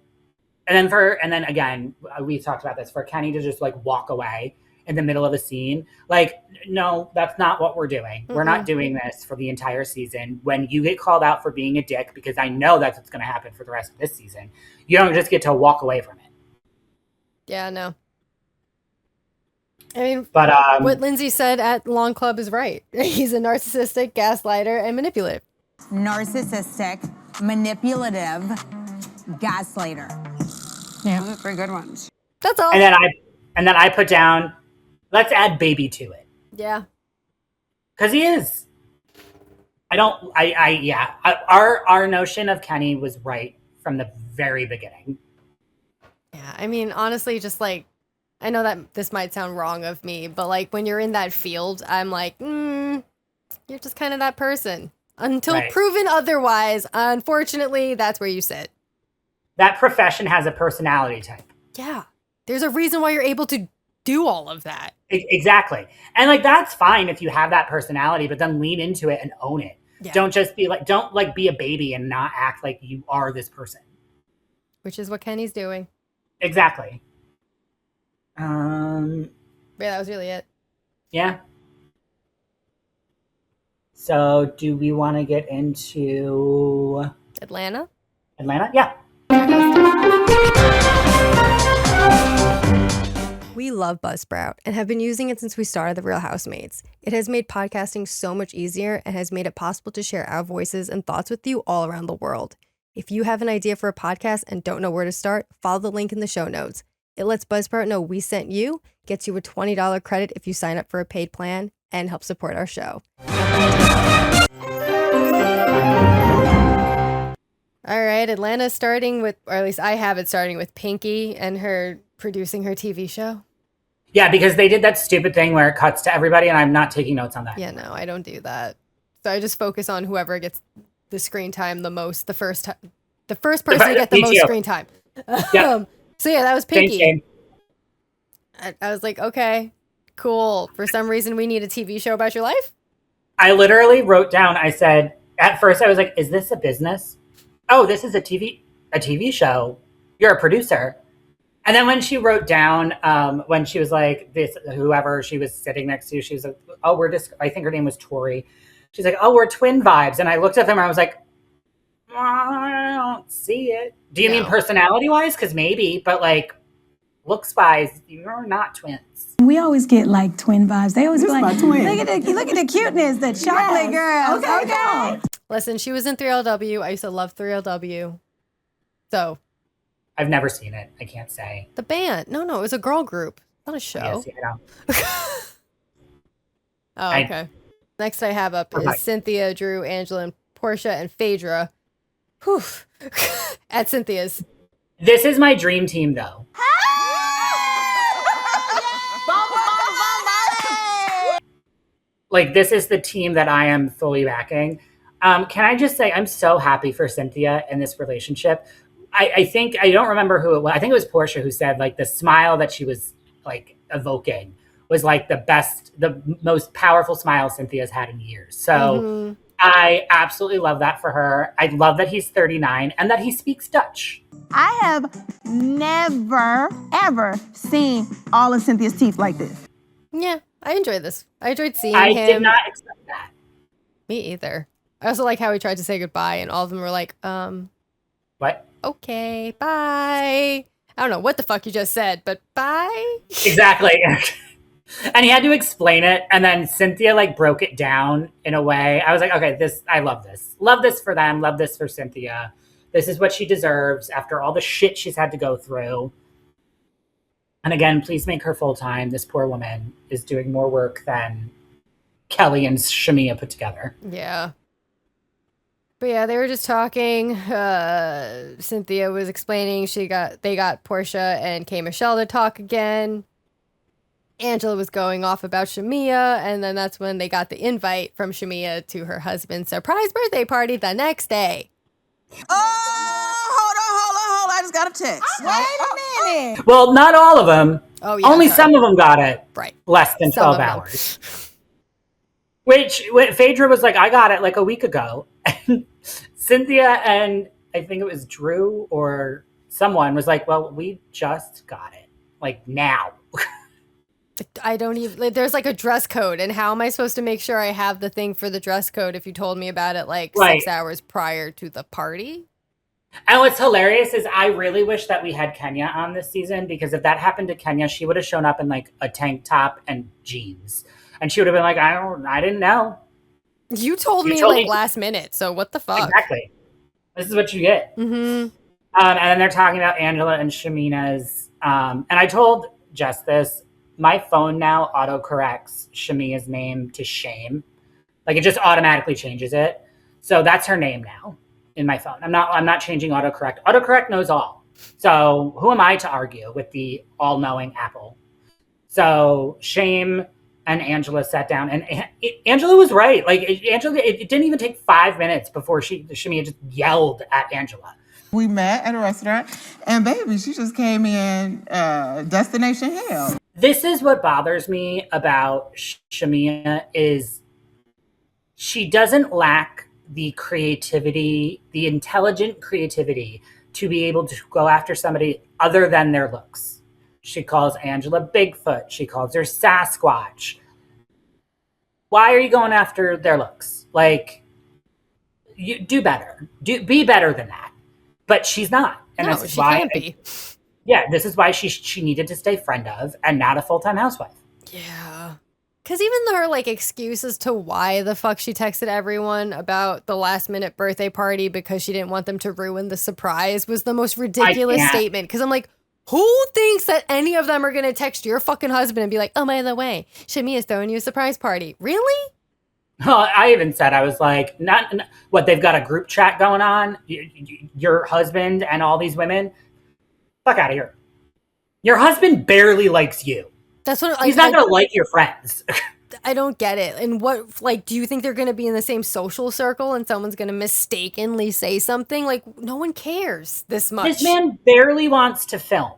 and then again, we talked about this, for Kenny to just like walk away in the middle of a scene. Like, no, that's not what we're doing. Mm-hmm. We're not doing this for the entire season. When you get called out for being a dick, because I know that's what's going to happen for the rest of this season, you don't just get to walk away from it. Yeah, no. I mean, but what Lindsay said at Long Club is right. He's a narcissistic, gaslighter, and manipulative. Narcissistic, manipulative, gaslighter. Yeah, those are 3 good ones. That's all. And then I put down, let's add baby to it. Yeah. Because he is. Our notion of Kenny was right from the very beginning. Yeah, I mean, honestly, just like, I know that this might sound wrong of me, but like when you're in that field, I'm like, you're just kind of that person. Until proven otherwise, unfortunately, that's where you sit. That profession has a personality type. Yeah. There's a reason why you're able to do all of that. Exactly. And like, that's fine if you have that personality, but then lean into it and own it. Yeah. Don't just be like, don't like be a baby and not act like you are this person. Which is what Kenny's doing. Exactly. Yeah, that was really it. Yeah. So do we want to get into Atlanta? Yeah. We love Buzzsprout and have been using it since we started The Real Housemates. It has made podcasting so much easier and has made it possible to share our voices and thoughts with you all around the world. If you have an idea for a podcast and don't know where to start, follow the link in the show notes. It lets Buzzsprout know we sent you, gets you a $20 credit if you sign up for a paid plan, and helps support our show. All right, Atlanta's starting with, or at least I have it starting with Pinky and her producing her TV show. Yeah, because they did that stupid thing where it cuts to everybody, and I'm not taking notes on that. Yeah, no, I don't do that. So I just focus on whoever gets the screen time the most, the first person to get the most screen time. Yeah. So yeah, that was Pinky. I was like, okay, cool. For some reason, we need a TV show about your life? I literally wrote down, I said, at first I was like, is this a business? Oh, this is a TV show. You're a producer. And then when she wrote down, when she was like, whoever she was sitting next to, she was like, oh, I think her name was Tori. She's like, oh, we're twin vibes. And I looked at them and I was like, I don't see it. Do you mean personality-wise? Because maybe, but like, looks-wise, you're not twins. We always get like twin vibes. They always be like, look at the cuteness, the chocolate girls. Okay. Listen, she was in 3LW. I used to love 3LW. So. I've never seen it. I can't say. The band. No, it was a girl group. Not a show. Yes, I know. Oh, okay. Next I have up is Cynthia, Drew, Angela, and Portia, and Phaedra. Whew. At Cynthia's. This is my dream team, though. Like, this is the team that I am fully backing. Can I just say, I'm so happy for Cynthia in this relationship. I think, I don't remember who it was. I think it was Portia who said, like, the smile that she was, like, evoking was, like, the most powerful smile Cynthia's had in years. So I absolutely love that for her. I love that he's 39 and that he speaks Dutch. I have never, ever seen all of Cynthia's teeth like this. Yeah, I enjoyed this. I enjoyed seeing him. I did not expect that. Me either. I also like how he tried to say goodbye and all of them were like, what? Okay, bye. I don't know what the fuck you just said, but bye. Exactly. And he had to explain it, and then Cynthia like broke it down in a way. I was like, okay, I love this. Love this for them. Love this for Cynthia. This is what she deserves after all the shit she's had to go through. And again, please make her full-time. This poor woman is doing more work than Kelly and Shamia put together. Yeah. But yeah, they were just talking. Cynthia was explaining they got Portia and K. Michelle to talk again. Angela was going off about Shamia, and then that's when they got the invite from Shamia to her husband's surprise birthday party the next day. Oh, hold on. I just got a text. Wait a minute. Well, not all of them. Oh, yeah, only some of them got it. Right. Less than 12 hours. Which Phaedra was like, I got it like a week ago. And Cynthia and I think it was Drew or someone was like, well, we just got it. Like now. I don't even, there's like a dress code, and how am I supposed to make sure I have the thing for the dress code if you told me about it like 6 hours prior to the party? And what's hilarious is I really wish that we had Kenya on this season, because if that happened to Kenya, she would have shown up in like a tank top and jeans. And she would have been like, I didn't know. You told me like last minute, so what the fuck? Exactly. This is what you get. Mm-hmm. And then they're talking about Angela and Shamina's. And I told Jess this. My phone now autocorrects Shamia's name to Shame. Like it just automatically changes it. So that's her name now in my phone. I'm not changing autocorrect. Autocorrect knows all. So who am I to argue with the all-knowing Apple? So Shame and Angela sat down, and Angela was right. Like Angela, it didn't even take 5 minutes before Shamia just yelled at Angela. We met at a restaurant, and baby, she just came in Destination Hell. This is what bothers me about Shamia is she doesn't lack the creativity, the intelligent creativity to be able to go after somebody other than their looks. She calls Angela Bigfoot. She calls her Sasquatch. Why are you going after their looks? Like, you do better. Be better than that. But she's not. And this is why can't be. Yeah, this is why she needed to stay friend of and not a full-time housewife. Yeah. Because even her, like, excuse as to why the fuck she texted everyone about the last-minute birthday party because she didn't want them to ruin the surprise was the most ridiculous statement. Because I'm like, who thinks that any of them are going to text your fucking husband and be like, oh, by the way, Shamia's throwing you a surprise party? Really? Oh, I even said, I was like, what, they've got a group chat going on? Your husband and all these women? Fuck out of here. Your husband barely likes you. That's what he's not going to like your friends. I don't get it. And what, like, do you think they're going to be in the same social circle and someone's going to mistakenly say something? Like, no one cares this much. This man barely wants to film.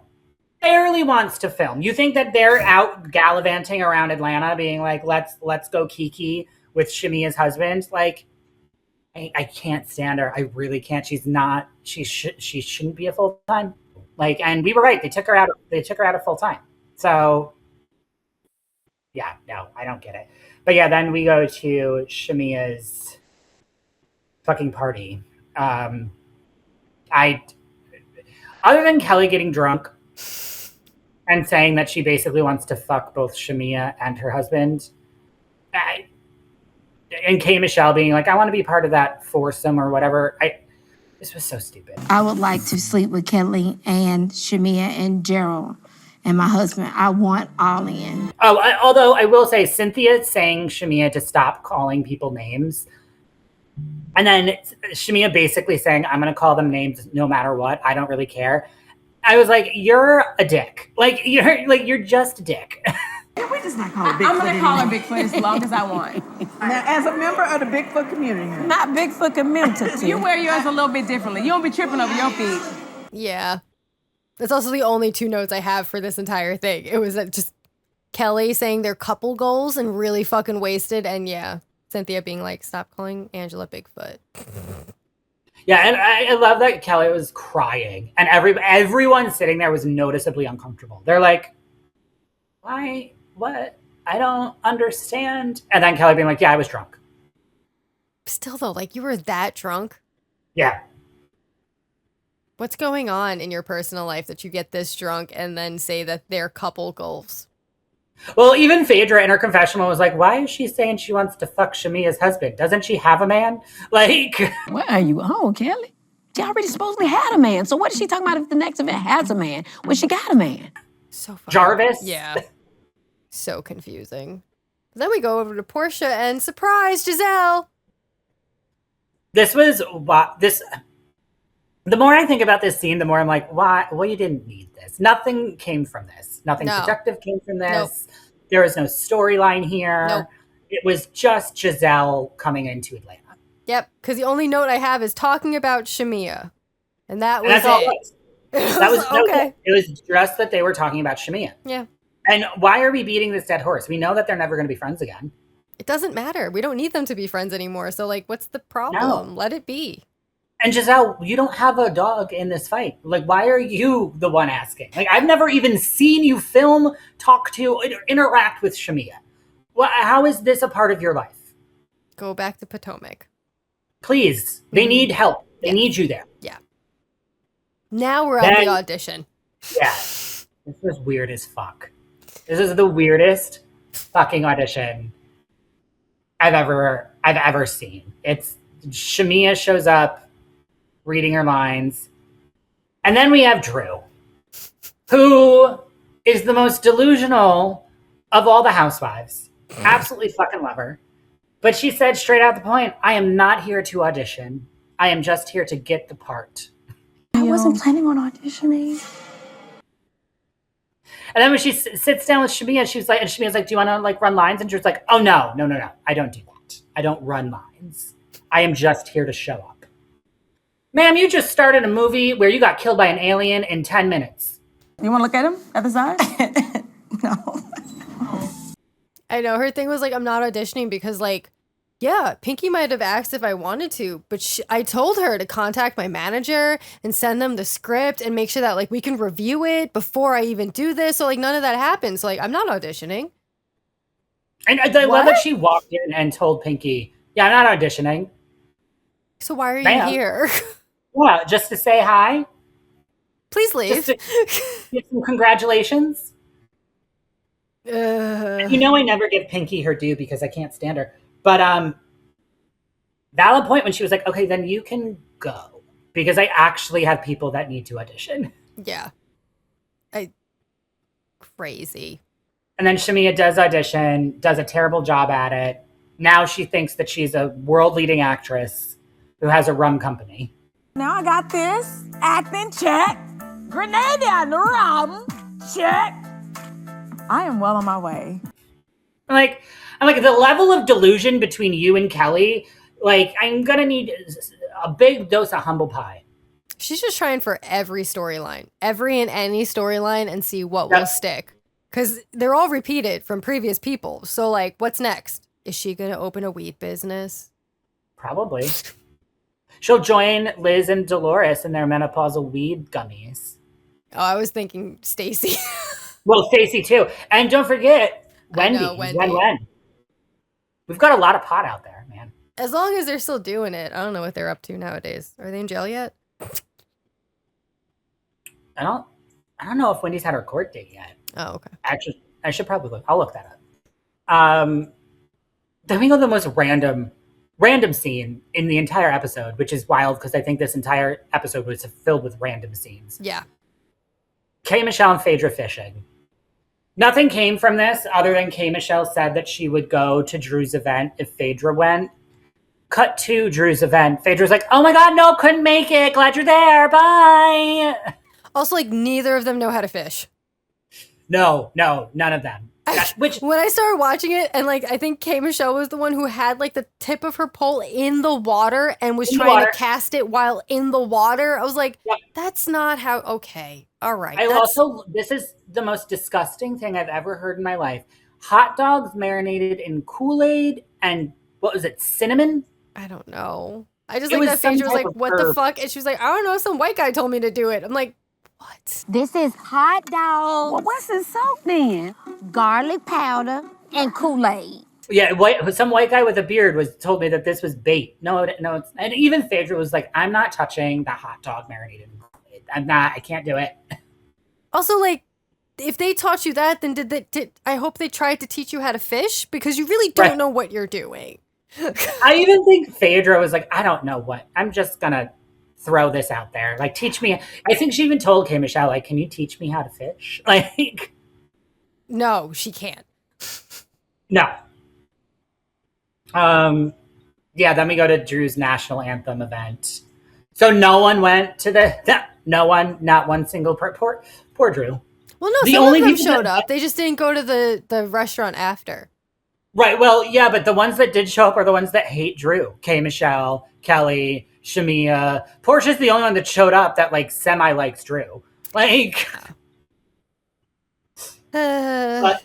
barely wants to film. You think that they're out gallivanting around Atlanta being like, let's go kiki with Shamia's husband? Like, I can't stand her. I really can't. She shouldn't be a full-time. Like, and we were right. They took her out of full-time. So yeah, no, I don't get it. But yeah, then we go to Shamia's fucking party. Other than Kelly getting drunk and saying that she basically wants to fuck both Shamia and her husband, and K. Michelle being like, I want to be part of that foursome or whatever. This was so stupid. I would like to sleep with Kelly and Shamia and Gerald and my husband. I want all in. Although I will say, Cynthia saying Shamia to stop calling people names, and then Shamia basically saying, I'm going to call them names no matter what. I don't really care. I was like, you're a dick. You're just a dick. We just not call her Bigfoot. I'm going to call her Bigfoot as long as I want. Now, as a member of the Bigfoot community. Not Bigfoot community. You wear yours a little bit differently. You don't be tripping over your feet. Yeah. That's also the only 2 notes I have for this entire thing. It was just Kelly saying their couple goals and really fucking wasted. And yeah, Cynthia being like, stop calling Angela Bigfoot. Yeah, and I love that Kelly was crying. And everyone sitting there was noticeably uncomfortable. They're like, why? What? I don't understand. And then Kelly being like, yeah, I was drunk. Still though, like, you were that drunk? Yeah. What's going on in your personal life that you get this drunk and then say that they're couple goals? Well, even Phaedra in her confessional was like, why is she saying she wants to fuck Shamia's husband? Doesn't she have a man? Like, where are you on, Kelly? She already supposedly had a man. So what is she talking about if the next event has a man when she got a man? So fucking, Jarvis? Yeah. So confusing. Then we go over to Portia and surprise, Giselle. The more I think about this scene, the more I'm like, why? Well, you didn't need this. Nothing came from this. Nothing productive came from this. Nope. There was no storyline here. Nope. It was just Giselle coming into Atlanta. Yep, because the only note I have is talking about Shamia. And that was that's all it was. That was okay. It was just that they were talking about Shamia. Yeah. And why are we beating this dead horse? We know that they're never going to be friends again. It doesn't matter. We don't need them to be friends anymore. So, like, what's the problem? No. Let it be. And Giselle, you don't have a dog in this fight. Like, why are you the one asking? Like, I've never even seen you film, talk to, interact with Shamia. How is this a part of your life? Go back to Potomac. Please. They need help. They need you there. Yeah. Now we're at the audition. Yeah. This was weird as fuck. This is the weirdest fucking audition I've ever seen. It's Shamia shows up, reading her lines. And then we have Drew, who is the most delusional of all the housewives. Absolutely fucking love her. But she said straight out the point, I am not here to audition. I am just here to get the part. I wasn't planning on auditioning. And then when she sits down with Shamia, and Shamia's like, do you want to run lines? And Drew's like, oh, no. I don't do that. I don't run lines. I am just here to show up. Ma'am, you just started a movie where you got killed by an alien in 10 minutes. You want to look at him at the side? I know. Her thing was like, I'm not auditioning because, like, yeah, Pinky might have asked if I wanted to, but I told her to contact my manager and send them the script and make sure that, like, we can review it before I even do this. So, like, none of that happened. So, like, I'm not auditioning. And I love that she walked in and told Pinky, yeah, I'm not auditioning. So why are you here? Well, just to say hi. Please leave. Get some congratulations. You know I never give Pinky her due because I can't stand her. But valid point when she was like, okay, then you can go. Because I actually have people that need to audition. Yeah. Crazy. And then Shamia does audition, does a terrible job at it. Now she thinks that she's a world-leading actress who has a rum company. Now I got this. Acting, check. Grenade on the rum, check. I am well on my way. I'm like, the level of delusion between you and Kelly, like, I'm gonna need a big dose of humble pie. She's just trying for every storyline, every and any storyline, and see what will stick. Because they're all repeated from previous people. So, like, what's next? Is she going to open a weed business? Probably. She'll join Liz and Dolores in their menopausal weed gummies. Oh, I was thinking Stacy. Well, Stacy too. And don't forget Wendy. When. We've got a lot of pot out there, man. As long as they're still doing it. I don't know what they're up to nowadays. Are they in jail yet? I don't know if Wendy's had her court date yet. Oh, okay. Actually, I should probably look. I'll look that up. Then we go to the most random scene in the entire episode, which is wild because I think this entire episode was filled with random scenes. Yeah. K. Michelle and Phaedra fishing. Nothing came from this other than K. Michelle said that she would go to Drew's event if Phaedra went. Cut to Drew's event. Phaedra's like, oh my God, no, couldn't make it. Glad you're there. Bye. Also, like, neither of them know how to fish. No, none of them. When I started watching it, and like I think K. Michelle was the one who had like the tip of her pole in the water and was trying to cast it while in the water. I was like, that's not how. Okay, all right. This is the most disgusting thing I've ever heard in my life. Hot dogs marinated in Kool-Aid and what was it, cinnamon? I don't know. I just like that Phaedra was like, what the fuck? And she was like, I don't know, some white guy told me to do it. I'm like, what? This is hot dogs. Well, what's in soak then? Garlic powder and Kool-Aid. Yeah, some white guy with a beard told me that this was bait. No, it's, and even Phaedra was like, I'm not touching the hot dog marinated in Kool-Aid. I can't do it. Also, like, if they taught you that, then I hope they tried to teach you how to fish because you really don't know what you're doing. I even think Phaedra was like, I don't know what. I'm just gonna throw this out there. Like, teach me. I think she even told K. Michelle, like, can you teach me how to fish? Like, no, she can't. No. Yeah, then we go to Drew's national anthem event. So no one went to not one single poor Drew. Well, no, some of them showed up. They just didn't go to the restaurant after. Right. Well, yeah, but the ones that did show up are the ones that hate Drew. K. Michelle, Kelly, Shamia. Portia's the only one that showed up that like semi likes Drew. Like, but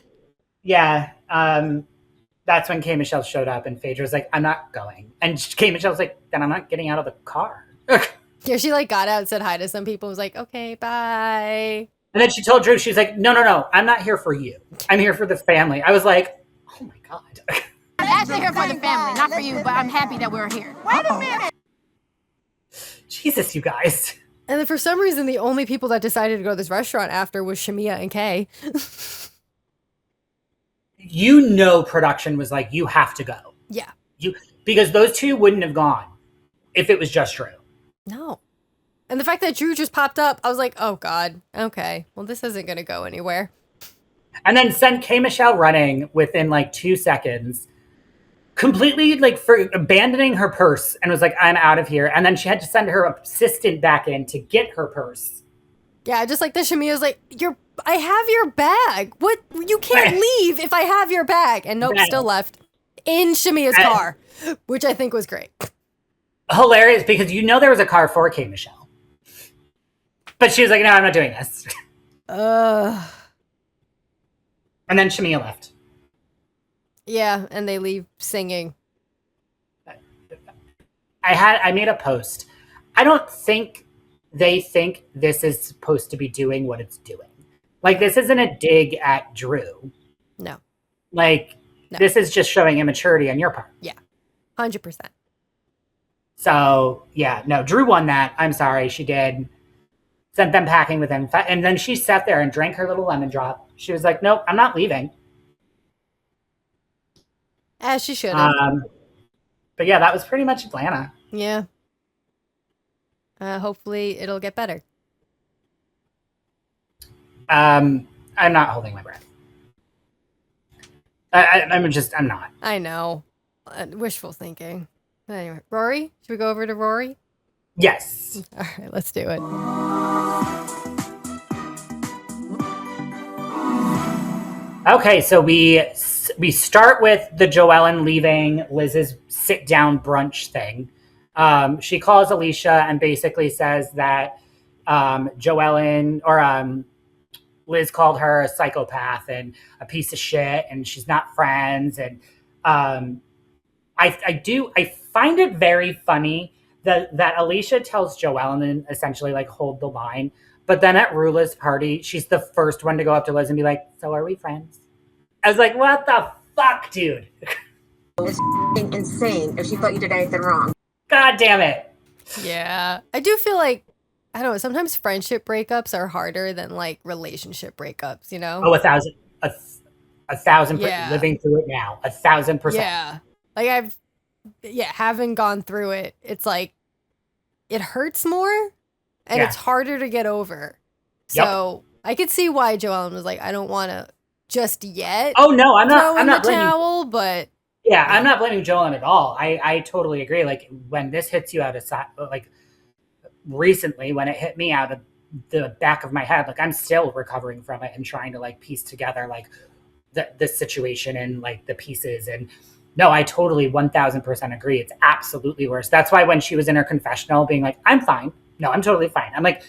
yeah, that's when K. Michelle showed up and Phaedra's like, I'm not going. And K. Michelle's like, then I'm not getting out of the car. Yeah, she like got out and said hi to some people. Was like, okay, bye. And then she told Drew, she's like, no, I'm not here for you. I'm here for the family. I was like, oh my God. I'm actually here for the family, not for you, but I'm happy that we're here. Wait a minute. Jesus, you guys. And then for some reason, the only people that decided to go to this restaurant after was Shamia and Kay. You know, production was like, you have to go. Yeah. Because those two wouldn't have gone if it was just Drew. No. And the fact that Drew just popped up, I was like, oh God, okay. Well, this isn't going to go anywhere. And then sent K. Michelle running within like 2 seconds, completely like for abandoning her purse and was like, I'm out of here. And then she had to send her assistant back in to get her purse. Yeah, just like the Shamia was like, I have your bag. What? You can't leave if I have your bag. And nope, still left in Shamia's car, which I think was great. Hilarious, because you know there was a car for K. Michelle. But she was like, no, I'm not doing this. And then Shamia left. Yeah, and they leave singing. I made a post. I don't think they think this is supposed to be doing what it's doing. Like, this isn't a dig at Drew. No. Like, this is just showing immaturity on your part. Yeah, 100%. So, yeah, no, Drew won that. I'm sorry, she did. Sent them packing with him. And then she sat there and drank her little lemon drop. She was like, nope, I'm not leaving. As she should have. But yeah, that was pretty much Atlanta. Yeah. Hopefully it'll get better. I'm not holding my breath. I'm not. I know. Wishful thinking. Anyway, RHORI? Should we go over to RHORI? Yes. All right, let's do it. Okay, so we start with the Joellen leaving Liz's sit-down brunch thing. She calls Alicia and basically says that Joellen or Liz called her a psychopath and a piece of shit, and she's not friends. And I find it very funny that Alicia tells Joellen essentially like hold the line, but then at Rulla's party, she's the first one to go up to Liz and be like, "So are we friends?" I was like, "What the fuck, dude?" It's insane if she thought you did anything wrong. God damn it. Yeah. I do feel like, I don't know, sometimes friendship breakups are harder than like relationship breakups, you know? Oh, 1,000%. Yeah. Living through it now. 1,000%. Yeah. Like having gone through it, it's like, it hurts more and it's harder to get over. So I could see why Joellen was like, I don't want to just yet. Oh no, I'm throw in not the blaming. towel, but Yeah, I'm not blaming Joellen at all. I totally agree. Like when this hits you out of like recently, when it hit me out of the back of my head, like I'm still recovering from it and trying to like piece together like this situation and like the pieces. And no, I totally 1,000% agree. It's absolutely worse. That's why when she was in her confessional being like, "I'm fine. No, I'm totally fine." I'm like,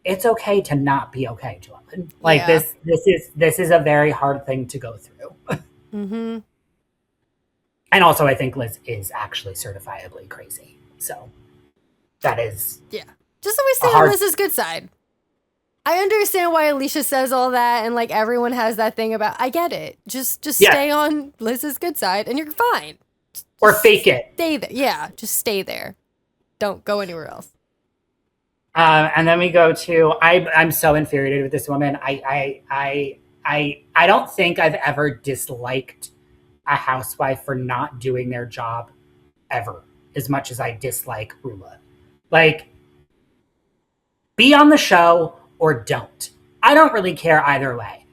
it's okay to not be okay, Joellen. Like this is a very hard thing to go through. Mm-hmm. And also, I think Liz is actually certifiably crazy. So that is... Yeah. Just always stay on Liz's good side. I understand why Alicia says all that and like everyone has that thing about, I get it. Just stay on Liz's good side and you're fine. Or fake it. Stay there. Yeah, just stay there. Don't go anywhere else. And then we go to... I'm so infuriated with this woman. I don't think I've ever disliked a housewife for not doing their job ever as much as I dislike Rulla. Like, be on the show or don't. I don't really care either way.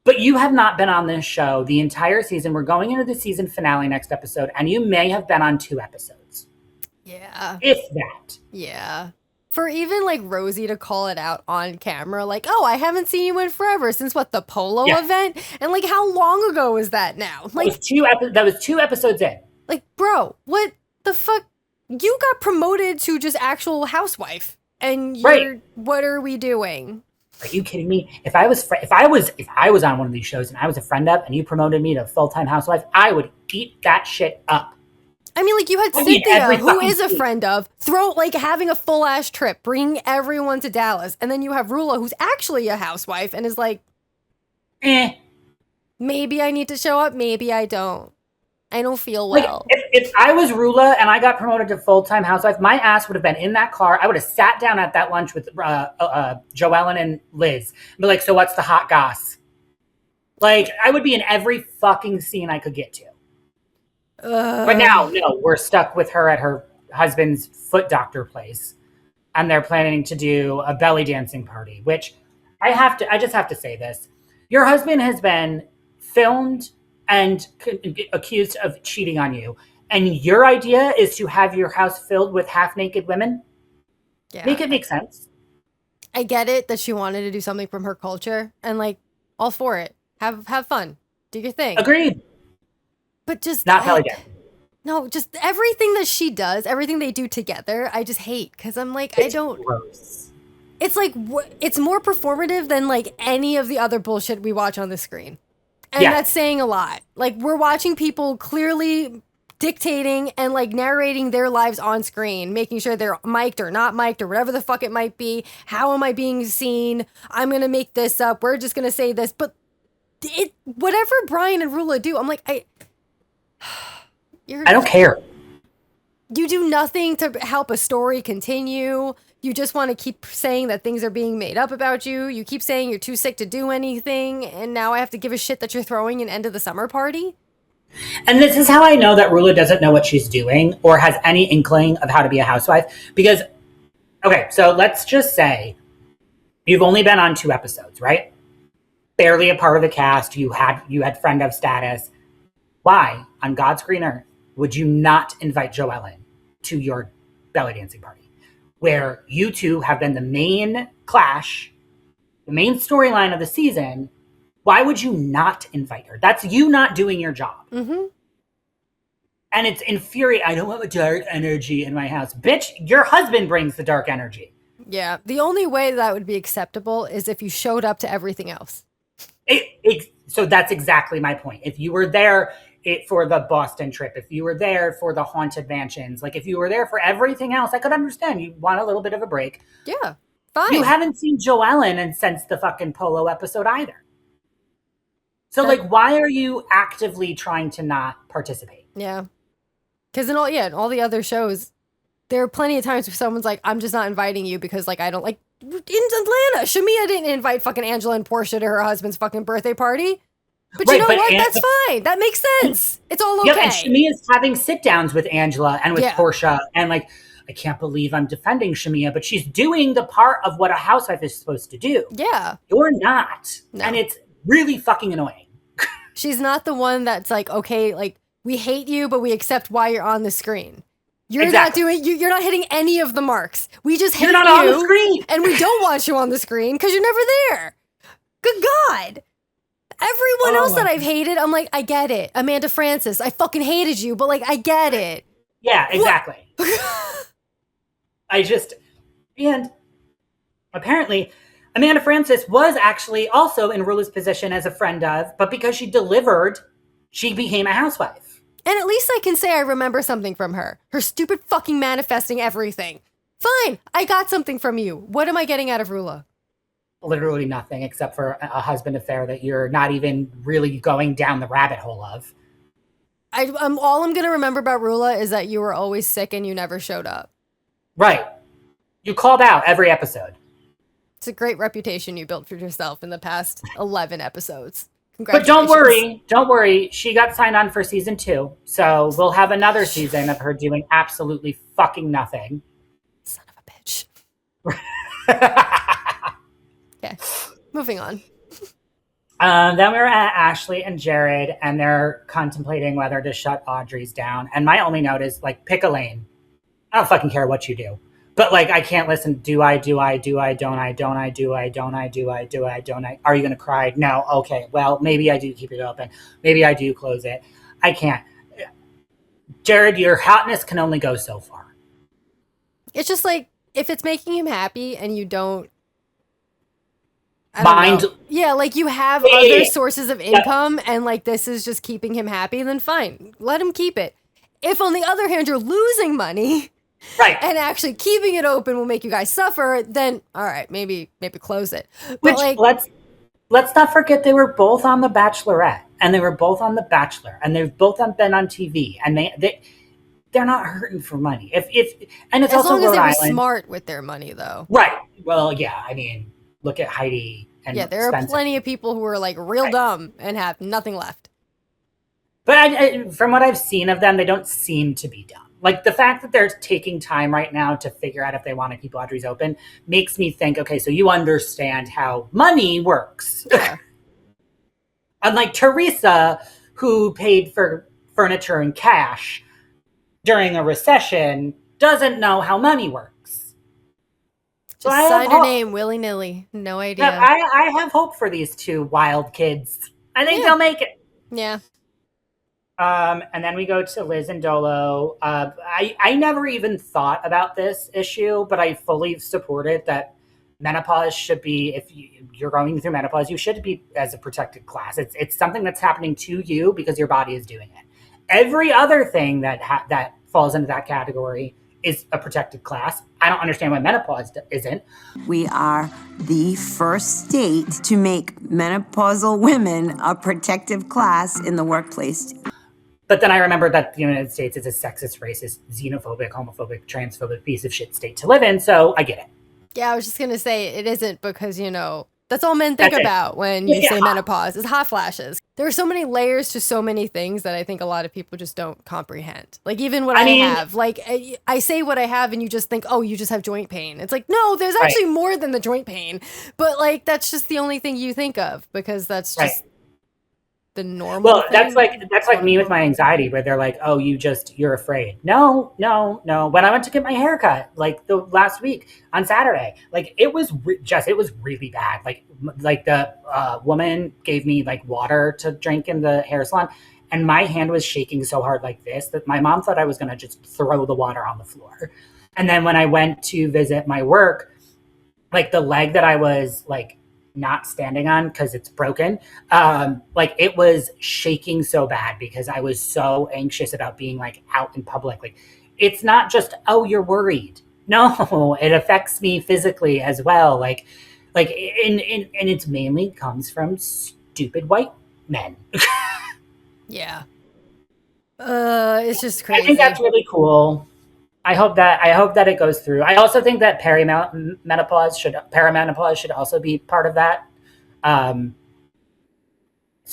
But you have not been on this show the entire season. We're going into the season finale next episode, and you may have been on 2 episodes. Yeah. If that. Yeah. For even like Rosie to call it out on camera, like, "Oh, I haven't seen you in forever since what, the polo event?" And like, how long ago was that now? Like, that was 2 episodes in. Like, bro, what the fuck? You got promoted to just actual housewife, and you're what are we doing? Are you kidding me? If I was on one of these shows and I was a friend of, and you promoted me to full-time housewife, I would eat that shit up. I mean, like, you had Cynthia, who is a friend of, having a full-ass trip, bringing everyone to Dallas. And then you have Rulla, who's actually a housewife, and is like, maybe I need to show up, maybe I don't. I don't feel well. Like, if I was Rulla and I got promoted to full-time housewife, my ass would have been in that car. I would have sat down at that lunch with Joellen and Liz and be like, "So what's the hot goss?" Like, I would be in every fucking scene I could get to. But now, no, we're stuck with her at her husband's foot doctor place, and they're planning to do a belly dancing party, which I just have to say this. Your husband has been filmed and accused of cheating on you, and your idea is to have your house filled with half-naked women? Yeah. Make it make sense. I get it that she wanted to do something from her culture, and like, all for it. Have fun. Do your thing. Agreed. But just not belly dancing. No, just everything that she does, everything they do together, I just hate, because I'm like, it's gross. It's like, it's more performative than like any of the other bullshit we watch on the screen. And that's saying a lot. Like, we're watching people clearly dictating and like narrating their lives on screen, making sure they're mic'd or not mic'd or whatever the fuck it might be. How am I being seen? I'm going to make this up. We're just going to say this. But whatever Brian and Rulla do, I'm like, I don't care. You do nothing to help a story continue. You just want to keep saying that things are being made up about you. You keep saying you're too sick to do anything. And now I have to give a shit that you're throwing an end of the summer party. And this is how I know that Rulla doesn't know what she's doing or has any inkling of how to be a housewife. Because, okay, so let's just say you've only been on 2 episodes, right? Barely a part of the cast. You had friend of status. Why, on God's green earth, would you not invite Joellen to your belly dancing party? Where you two have been the main clash, the main storyline of the season. Why would you not invite her? That's you not doing your job. Mm-hmm. And it's infuriating. I don't want the dark energy in my house. Bitch, your husband brings the dark energy. Yeah. The only way that would be acceptable is if you showed up to everything else. So that's exactly my point. If you were there for the Boston trip, if you were there for the haunted mansions, like if you were there for everything else, I could understand. You want a little bit of a break. Yeah, fine. You haven't seen Joellen and since the fucking Polo episode either. So like, why are you actively trying to not participate? Yeah. Because in all the other shows, there are plenty of times where someone's like, I'm just not inviting you because like I don't like in Atlanta. Shamia didn't invite fucking Angela and Portia to her husband's fucking birthday party. But you know what? That's fine. That makes sense. It's all okay. Yeah, and Shamia's having sit downs with Angela and with Portia, and like, I can't believe I'm defending Shamia, but she's doing the part of what a housewife is supposed to do. Yeah. You're not. No. And it's really fucking annoying. She's not the one that's like, okay, like, we hate you, but we accept why you're on the screen. You're not hitting any of the marks. We just hate you on the screen. And we don't want you on the screen because you're never there. Good God. Everyone else that I've hated, I'm like, I get it. Amanda Francis, I fucking hated you, but like, I get it. Yeah, exactly. And apparently Amanda Francis was actually also in Rulla's position as a friend of, but because she delivered, she became a housewife. And at least I can say I remember something from her. Her stupid fucking manifesting everything. Fine, I got something from you. What am I getting out of Rulla? Literally nothing except for a husband affair that you're not even really going down the rabbit hole of. All I'm going to remember about Rulla is that you were always sick and you never showed up. Right. You called out every episode. It's a great reputation you built for yourself in the past 11 episodes. But don't worry. She got signed on for season 2. So we'll have another season of her doing absolutely fucking nothing. Son of a bitch. Okay, moving on. Then we were at Ashley and Jared, and they're contemplating whether to shut Audrey's down. And my only note is, like, pick a lane. I don't fucking care what you do. But, like, I can't listen. Do I, don't I, do I, don't I, do I, do I, don't I? Are you going to cry? No. Okay. Well, maybe I do keep it open. Maybe I do close it. I can't. Jared, your hotness can only go so far. It's just like, if it's making him happy and you don't, yeah, like you have other sources of income and like this is just keeping him happy, then fine. Let him keep it. If on the other hand, you're losing money, right, and actually keeping it open will make you guys suffer, then all right, maybe close it. But let's not forget they were both on The Bachelorette and they were both on The Bachelor and they've both been on TV and they're not hurting for money. And it's as also long as Rhode they were Island. Smart with their money though. Right. Well, yeah, I mean, look at Heidi and there Spencer. are plenty of people who are like real dumb and have nothing left. But from what I've seen of them, they don't seem to be dumb. Like the fact that they're taking time right now to figure out if they want to keep Audrey's open makes me think, okay, so you understand how money works. Yeah. Unlike Teresa, who paid for furniture in cash during a recession, doesn't know how money works. Just signed her name willy-nilly. No idea. I have hope for these two wild kids. I think they'll make it. Yeah. And then we go to Liz and Dolo. I never even thought about this issue, but I fully supported that menopause should be, if you're going through menopause, you should be as a protected class. It's something that's happening to you because your body is doing it. Every other thing that falls into that category is a protected class. I don't understand why menopause isn't. We are the first state to make menopausal women a protective class in the workplace. But then I remember that the United States is a sexist, racist, xenophobic, homophobic, transphobic piece of shit state to live in, so I get it. Yeah, I was just going to say it isn't because, that's all men think about when you say menopause is hot flashes. There are so many layers to so many things that I think a lot of people just don't comprehend. Like even what I have, like I say what I have and you just think, oh, you just have joint pain. It's like, no, there's actually more than the joint pain. But like, that's just the only thing you think of because that's just the normal thing. That's like me with my anxiety where they're like, oh, you're afraid. No. When I went to get my haircut, like the last week on Saturday, like it was really bad. Like the woman gave me like water to drink in the hair salon and my hand was shaking so hard like this that my mom thought I was going to just throw the water on the floor. And then when I went to visit my work, like the leg that I was like not standing on because it's broken, like it was shaking so bad because I was so anxious about being like out in public. Like it's not just, oh, you're worried. No, it affects me physically as well. And it's mainly comes from stupid white men. Yeah. It's just crazy. I think that's really cool. I hope that it goes through. I also think that perimenopause should also be part of that. So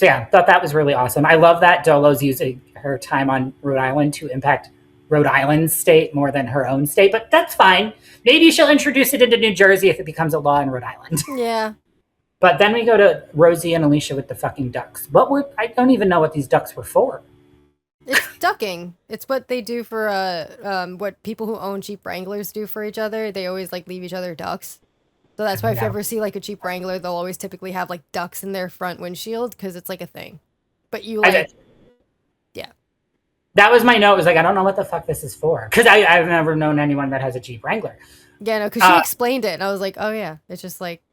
yeah, thought that was really awesome. I love that Dolo's using her time on Rhode Island to impact Rhode Island's state more than her own state, but that's fine. Maybe she'll introduce it into New Jersey if it becomes a law in Rhode Island. Yeah. But then we go to Rosie and Alicia with the fucking ducks. I don't even know what these ducks were for. It's ducking. It's what they do for what people who own Jeep Wranglers do for each other. They always like leave each other ducks. So that's why if you ever see like a Jeep Wrangler, they'll always typically have like ducks in their front windshield because it's like a thing. But you like, yeah. That was my note. It was like, I don't know what the fuck this is for. Because I've never known anyone that has a Jeep Wrangler. Yeah, no, because she explained it. And I was like, oh yeah. It's just like,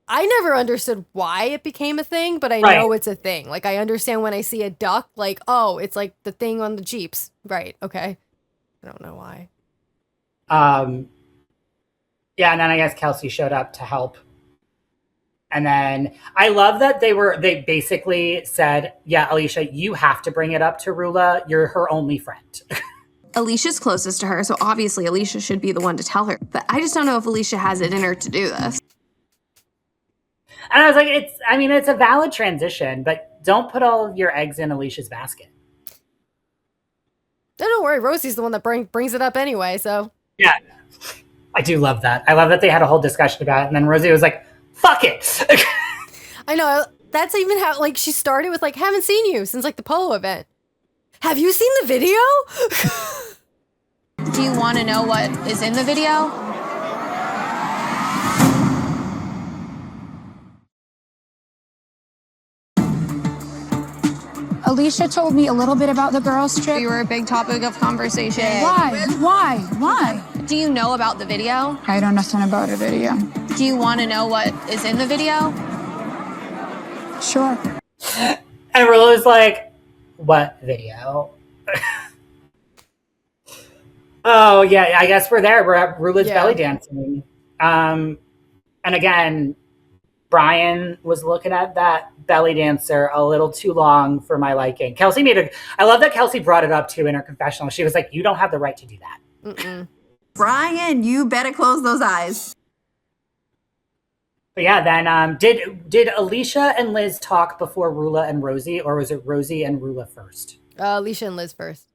I never understood why it became a thing, but I know it's a thing. Like, I understand when I see a duck, like, oh, it's like the thing on the Jeeps. Right, okay. I don't know why. Yeah, and then I guess Kelsey showed up to help. And then I love that they basically said, yeah, Alicia, you have to bring it up to Rulla. You're her only friend. Alicia's closest to her, so obviously Alicia should be the one to tell her. But I just don't know if Alicia has it in her to do this. And I was like, it's a valid transition, but don't put all of your eggs in Alicia's basket. Don't worry, Rosie's the one that brings it up anyway, so. Yeah, I do love that. I love that they had a whole discussion about it, and then Rosie was like, fuck it. I know, that's even how, like, she started with, like, haven't seen you since, like, the polo event. Have you seen the video? Do you want to know what is in the video? Alicia told me a little bit about the girls' trip. You were a big topic of conversation. Why? Do you know about the video? I don't know nothing about a video. Do you want to know what is in the video? Sure. And Rulla was like, what video? Oh, yeah, I guess we're there. We're at Rulla's belly dancing. And again, Brian was looking at that belly dancer a little too long for my liking. I love that Kelsey brought it up too in her confessional. She was like, you don't have the right to do that. Mm-mm. Brian, you better close those eyes. But yeah, then did Alicia and Liz talk before Rulla and Rosie, or was it Rosie and Rulla first? Alicia and Liz first.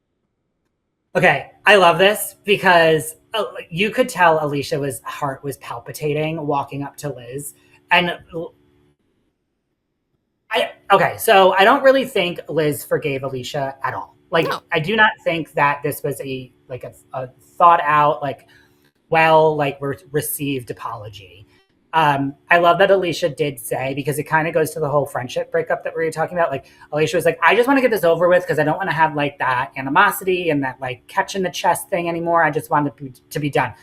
Okay, I love this because you could tell Alicia's heart was palpitating walking up to Liz. And so I don't really think Liz forgave Alicia at all. Like, no. I do not think that this was a thought out, received apology. I love that Alicia did say, because it kind of goes to the whole friendship breakup that we were talking about. Like, Alicia was like, I just want to get this over with because I don't want to have like that animosity and that like catch in the chest thing anymore. I just want it to be done.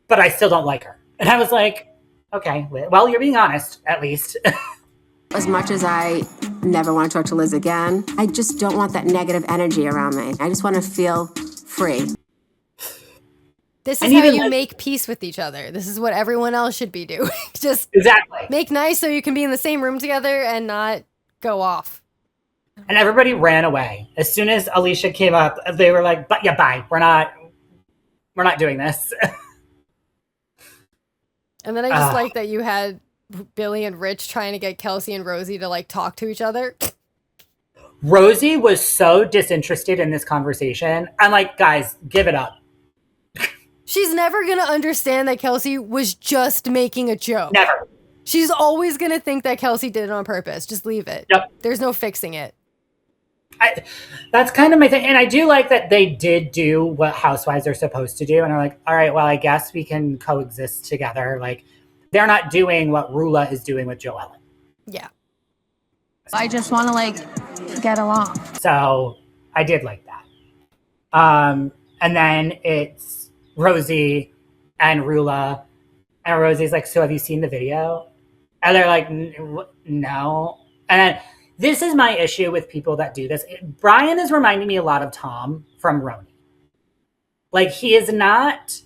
But I still don't like her. And I was like, okay, well, you're being honest, at least. As much as I never want to talk to Liz again, I just don't want that negative energy around me. I just want to feel free. This is how you make peace with each other. This is what everyone else should be doing. Just exactly make nice so you can be in the same room together and not go off. And everybody ran away. As soon as Alicia came up, they were like, "But yeah, bye. We're not doing this." And then I just like that you had Billy and Rich trying to get Kelsey and Rosie to like talk to each other. Rosie was so disinterested in this conversation. I'm like, guys, give it up. She's never going to understand that Kelsey was just making a joke. Never. She's always going to think that Kelsey did it on purpose. Just leave it. Yep. There's no fixing it. That's kind of my thing. And I do like that they did do what housewives are supposed to do. And are like, all right, well, I guess we can coexist together. Like, they're not doing what Rulla is doing with Joellen. Yeah. I just want to like get along. So I did like that. And then it's Rosie and Rulla, and Rosie's like, so have you seen the video? And they're like, no. And then this is my issue with people that do this. Brian is reminding me a lot of Tom from RHONY. Like, he is not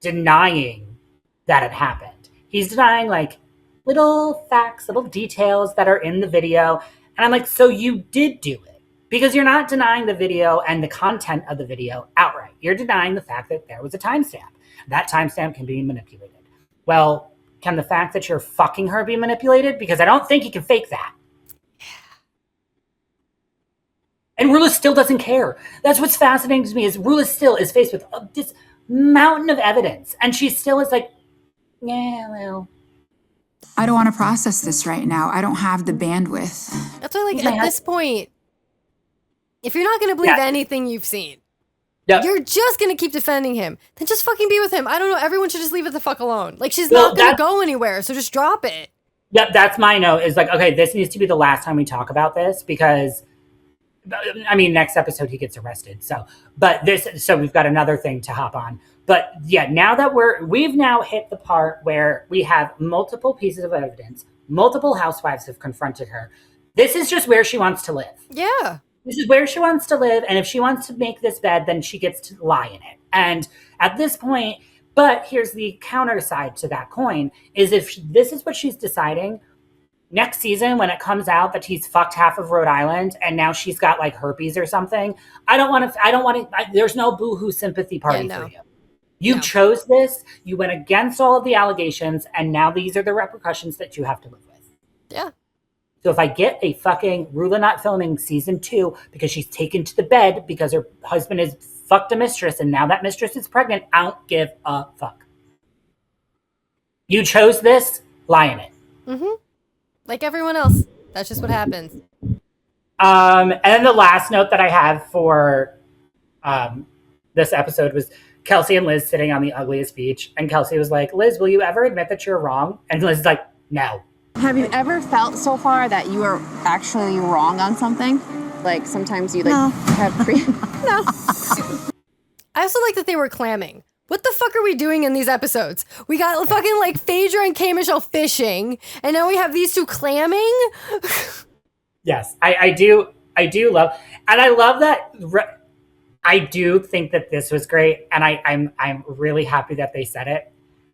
denying that it happened. He's denying like little facts, little details that are in the video. And I'm like, so you did do it. Because you're not denying the video and the content of the video outright. You're denying the fact that there was a timestamp. That timestamp can be manipulated. Well, can the fact that you're fucking her be manipulated? Because I don't think you can fake that. And Rulla still doesn't care. That's what's fascinating to me is Rulla still is faced with this mountain of evidence. And she still is like, yeah, well. I don't want to process this right now. I don't have the bandwidth. That's why, like, at this point, if you're not going to believe anything you've seen, you're just going to keep defending him, then just fucking be with him. I don't know. Everyone should just leave it the fuck alone. Like, she's not going to go anywhere, so just drop it. Yep, that's my note is like, okay, this needs to be the last time we talk about this because, I mean, next episode he gets arrested. So we've got another thing to hop on. But yeah, now that we've now hit the part where we have multiple pieces of evidence, multiple housewives have confronted her. This is just where she wants to live. Yeah. This is where she wants to live, and if she wants to make this bed, then she gets to lie in it. And at this point, but here's the counter side to that coin, is if this is what she's deciding, next season when it comes out that he's fucked half of Rhode Island and now she's got like herpes or something, I don't want to, there's no boo-hoo sympathy party for you. You chose this, you went against all of the allegations, and now these are the repercussions that you have to live with. Yeah. So if I get a fucking Rulla not filming season 2 because she's taken to the bed because her husband has fucked a mistress and now that mistress is pregnant, I don't give a fuck. You chose this, lie in it. Mm-hmm. Like everyone else. That's just what happens. And then the last note that I have for this episode was Kelsey and Liz sitting on the ugliest beach. And Kelsey was like, Liz, will you ever admit that you're wrong? And Liz is like, no. Have you ever felt so far that you are actually wrong on something? Like sometimes you have No. I also like that they were clamming. What the fuck are we doing in these episodes? We got fucking like Phaedra and K. Michelle fishing, and now we have these two clamming? Yes, I do love, and I love that. I do think that this was great, and I'm really happy that they said it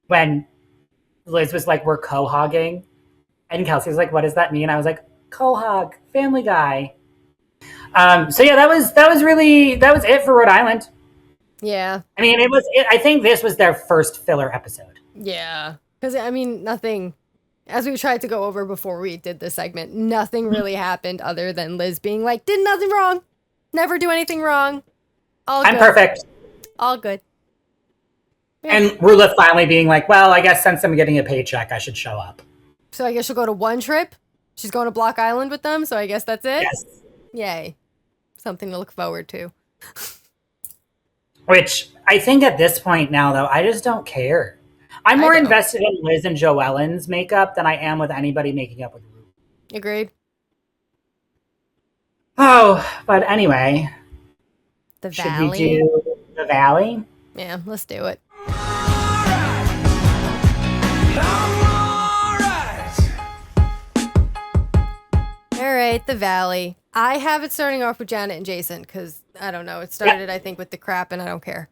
when Liz was like, we're co-hogging. And Kelsey was like, what does that mean? I was like, co-hog, Family Guy. So yeah, that was it for Rhode Island. Yeah. I mean, I think this was their first filler episode. Yeah. Because, I mean, nothing, as we tried to go over before we did this segment, nothing really happened other than Liz being like, did nothing wrong. Never do anything wrong. All good. I'm perfect. All good. Yeah. And Rulla finally being like, well, I guess since I'm getting a paycheck, I should show up. So I guess she'll go to one trip. She's going to Block Island with them, so I guess that's it? Yes. Yay. Something to look forward to. Which I think at this point now, though, I just don't care. I'm more invested in Liz and Joellen's makeup than I am with anybody making up with Rulla. Agreed. Oh, but anyway. The should Valley. We do the Valley? Yeah, let's do it. All right, the Valley. I have it starting off with Janet and Jason because, I don't know, it started, I think, with the crap and I don't care.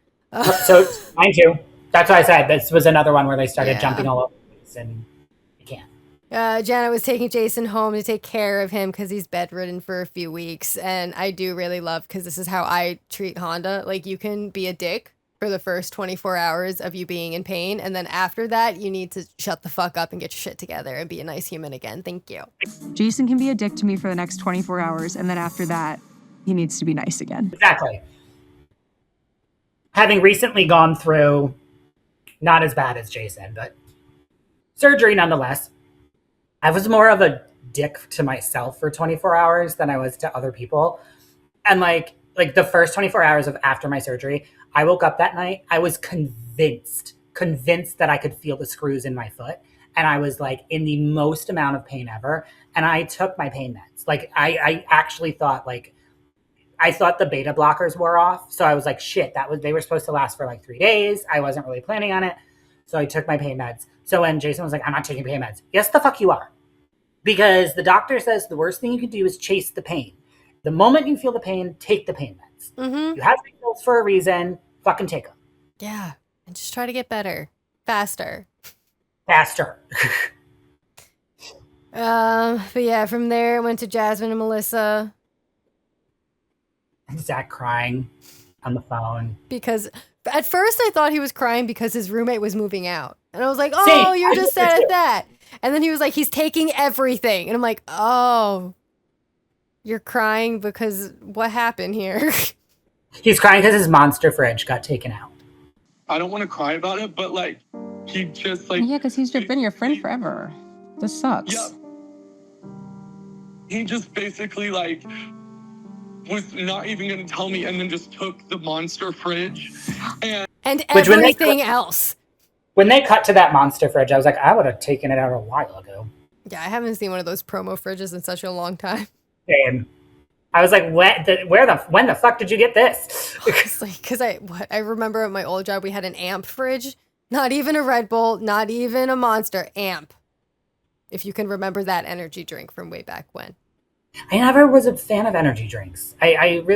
So, mine too. That's what I said. This was another one where they started jumping all over the place and you can't. Janet was taking Jason home to take care of him because he's bedridden for a few weeks. And I do really love, because this is how I treat Honda. Like, you can be a dick for the first 24 hours of you being in pain. And then after that, you need to shut the fuck up and get your shit together and be a nice human again. Thank you. Jason can be a dick to me for the next 24 hours. And then after that, he needs to be nice again. Exactly. Having recently gone through, not as bad as Jason, but surgery nonetheless, I was more of a dick to myself for 24 hours than I was to other people. And like the first 24 hours of after my surgery, I woke up that night, I was convinced that I could feel the screws in my foot. and I was like in the most amount of pain ever. And I took my pain meds. Like I actually thought I thought the beta blockers were off. So I was like, shit, they were supposed to last for like 3 days. I wasn't really planning on it. So I took my pain meds. So when Jason was like, I'm not taking pain meds. Yes, the fuck you are. Because the doctor says the worst thing you can do is chase the pain. The moment you feel the pain, take the pain meds. Mm-hmm. You have the pills for a reason. Fucking take them. Yeah. And just try to get better. Faster. But yeah, from there, it went to Jasmine and Melissa. Zack crying on the phone. Because at first I thought he was crying because his roommate was moving out. And I was like, oh, Same. you're just sad at that. And then he was like, he's taking everything. And I'm like, oh, you're crying because what happened here? He's crying because his monster fridge got taken out. I don't want to cry about it, but like, he just like... Yeah, because he's just been your friend forever. This sucks. Yeah. He just basically like was not even going to tell me and then just took the monster fridge and everything else. When they cut to that monster fridge, I was like, I would have taken it out a while ago. Yeah, I haven't seen one of those promo fridges in such a long time. Same. I was like, when the fuck did you get this? Because I remember at my old job, we had an amp fridge. Not even a Red Bull, not even a Monster, amp. If you can remember that energy drink from way back when. I never was a fan of energy drinks. I've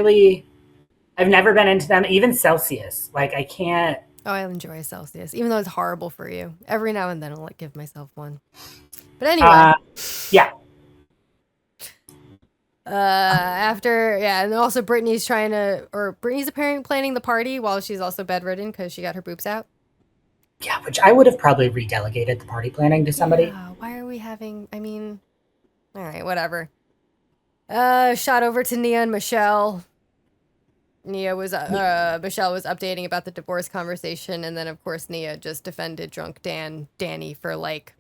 never been into them. Even Celsius. Like, I can't. Oh, I enjoy Celsius, even though it's horrible for you. Every now and then I'll give myself one. But anyway. Yeah. And also Brittany's apparently planning the party while she's also bedridden because she got her boobs out. Yeah, which I would have probably redelegated the party planning to somebody. Yeah, why are we having, all right, whatever. Shot over to Nia and Michelle. Michelle was updating about the divorce conversation, and then of course Nia just defended drunk Danny for like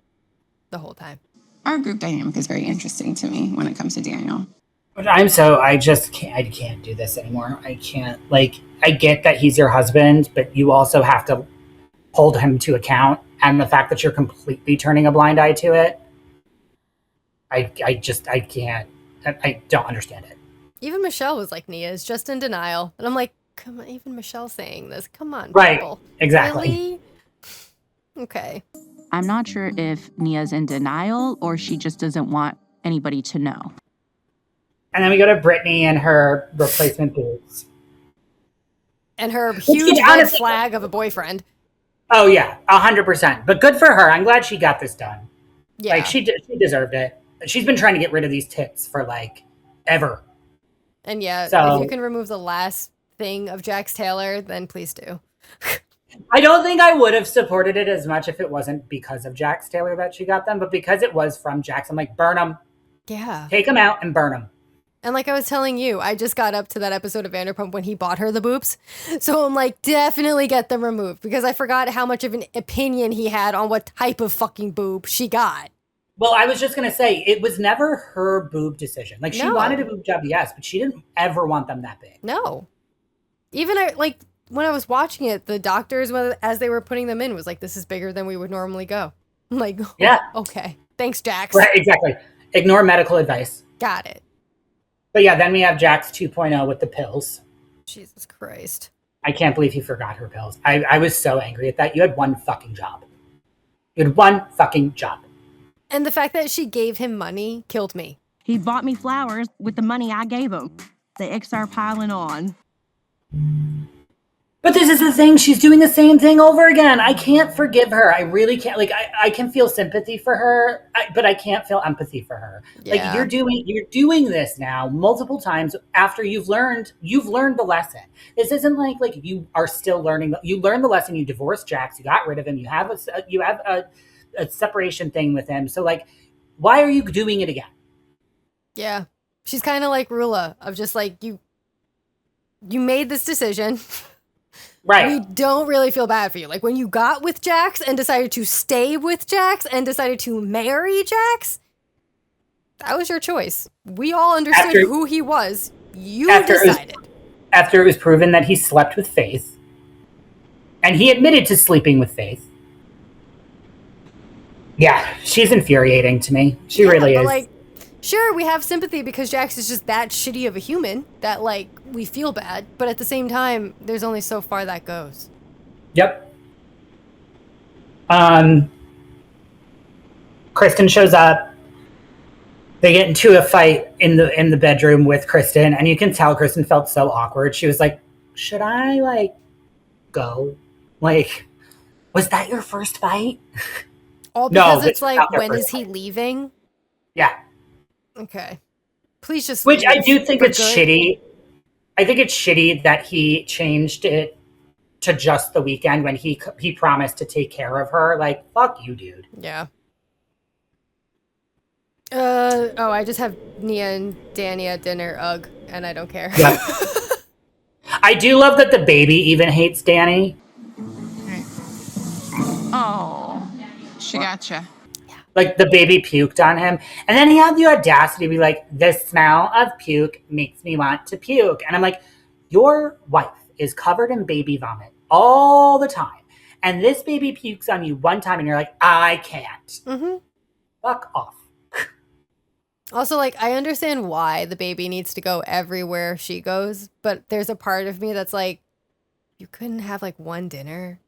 the whole time. Our group dynamic is very interesting to me when it comes to Daniel. I can't do this anymore. I can't, I get that he's your husband, but you also have to hold him to account, and the fact that you're completely turning a blind eye to it, I can't. I don't understand it. Even Michelle was like, Nia is just in denial. And I'm like, come on, even Michelle saying this. Come on, right, people. exactly. Really? Okay. I'm not sure if Nia's in denial or she just doesn't want anybody to know. And then we go to Brittany and her replacement boobs. And her huge red flag of a boyfriend. Oh, yeah, 100%. But good for her. I'm glad she got this done. Yeah. Like, she deserved it. She's been trying to get rid of these tits for, ever. And yeah, so, if you can remove the last thing of Jax Taylor, then please do. I don't think I would have supported it as much if it wasn't because of Jax Taylor that she got them. But because it was from Jax, I'm like, burn them. Yeah. Take them out and burn them. And like I was telling you, I just got up to that episode of Vanderpump when he bought her the boobs. So I'm like, definitely get them removed. Because I forgot how much of an opinion he had on what type of fucking boob she got. Well, I was just going to say, it was never her boob decision. Like, she wanted a boob job, yes, but she didn't ever want them that big. No. Even, when I was watching it, the doctors, as they were putting them in, was like, this is bigger than we would normally go. I'm like, yeah. Okay. Thanks, Jax. Right, exactly. Ignore medical advice. Got it. But yeah, then we have Jax 2.0 with the pills. Jesus Christ. I can't believe he forgot her pills. I was so angry at that. You had one fucking job. You had one fucking job. And the fact that she gave him money killed me. He bought me flowers with the money I gave him. The X are piling on. But this is the thing. She's doing the same thing over again. I can't forgive her. I really can't. I can feel sympathy for her, but I can't feel empathy for her. Yeah. You're doing this now multiple times after you've learned the lesson. This isn't like you are still learning. You learned the lesson. You divorced Jax. You got rid of him. You have a separation thing with him. So why are you doing it again? Yeah. She's kind of like Rulla of just you made this decision. Right. We don't really feel bad for you. When you got with Jax and decided to stay with Jax and decided to marry Jax, that was your choice. We all understood who he was. You decided. After it was proven that he slept with Faith, and he admitted to sleeping with Faith. Yeah, she's infuriating to me. She really but is. like, sure, we have sympathy because Jax is just that shitty of a human that like we feel bad, but at the same time, there's only so far that goes. Yep. Kristen shows up. They get into a fight in the bedroom with Kristen, and you can tell Kristen felt so awkward. She was like, should I like go? Like, was that your first fight? All because No, it's like, when first is he leaving? Yeah. Okay. Please just Which I leave do think for it's good. shitty. I think it's shitty that he changed it to just the weekend when he promised to take care of her. Like, fuck you, dude. Yeah. I just have Nia and Danny at dinner, ugh, and I don't care. Yep. I do love that the baby even hates Danny. Oh, she gotcha. Like, the baby puked on him. And then he had the audacity to be like, the smell of puke makes me want to puke. And I'm like, your wife is covered in baby vomit all the time. And this baby pukes on you one time and you're like, I can't. Mm-hmm. Fuck off. Also, like, I understand why the baby needs to go everywhere she goes, but there's a part of me that's like, you couldn't have like one dinner?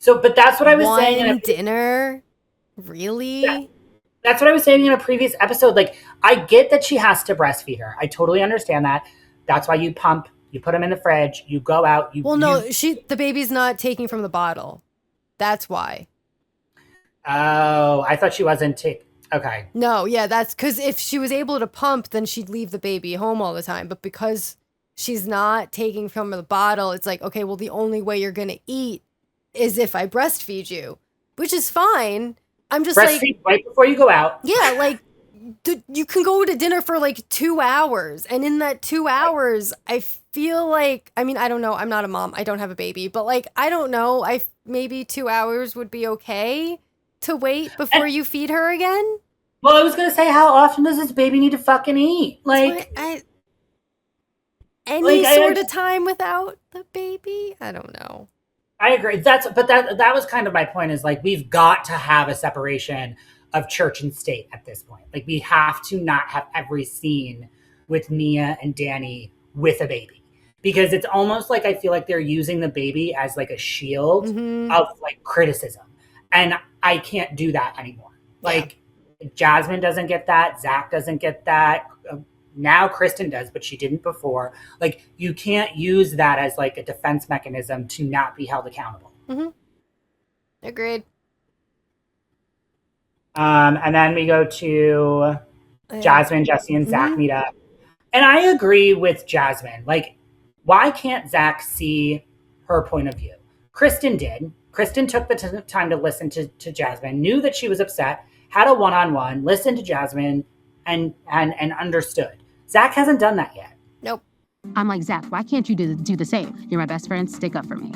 So, but that's what I was saying. One dinner? Really? Yeah. That's what I was saying in a previous episode. Like, I get that she has to breastfeed her. I totally understand that. That's why you pump, you put them in the fridge, you go out. The baby's not taking from the bottle. That's why. Oh, I thought she wasn't taking. Okay. No, yeah, that's because if she was able to pump, then she'd leave the baby home all the time. But because she's not taking from the bottle, it's like, okay, well, the only way you're going to eat is if I breastfeed you, which is fine. I'm just breastfeed right before you go out. Yeah, like you can go to dinner for like 2 hours. And in that 2 hours, I feel like, I mean, I don't know. I'm not a mom. I don't have a baby. But like, I don't know. Maybe 2 hours would be okay to wait before you feed her again. Well, I was going to say, how often does this baby need to fucking eat? Like, any sort of time without the baby? I don't know. I agree. That was kind of my point, is like, we've got to have a separation of church and state at this point. Like, we have to not have every scene with Nia and Danny with a baby, because it's almost like I feel like they're using the baby as like a shield of like criticism. And I can't do that anymore. Like, Jasmine doesn't get that. Zack doesn't get that. Now Kristen does, but she didn't before. Like, you can't use that as like a defense mechanism to not be held accountable. Mm-hmm. Agreed. And then we go to Jasmine, Jesse, and Zack meet up. And I agree with Jasmine. Like, why can't Zack see her point of view? Kristen did. Kristen took the time to listen to Jasmine, knew that she was upset, had a one-on-one, listened to Jasmine, and understood. Zack hasn't done that yet. Nope. I'm like, Zack, why can't you do the same? You're my best friend. Stick up for me.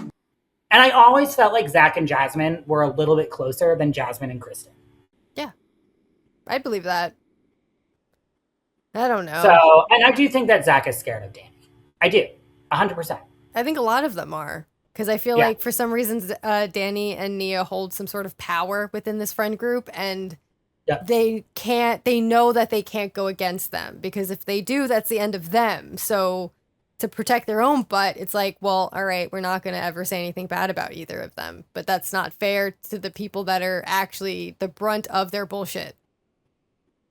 And I always felt like Zack and Jasmine were a little bit closer than Jasmine and Kristen. Yeah. I believe that. I don't know. So, and I do think that Zack is scared of Danny. I do. 100%. I think a lot of them are. Because I feel like for some reasons, Danny and Nia hold some sort of power within this friend group, and they know that they can't go against them, because if they do, that's the end of them. So to protect their own butt, it's like, well, all right, we're not going to ever say anything bad about either of them. But that's not fair to the people that are actually the brunt of their bullshit.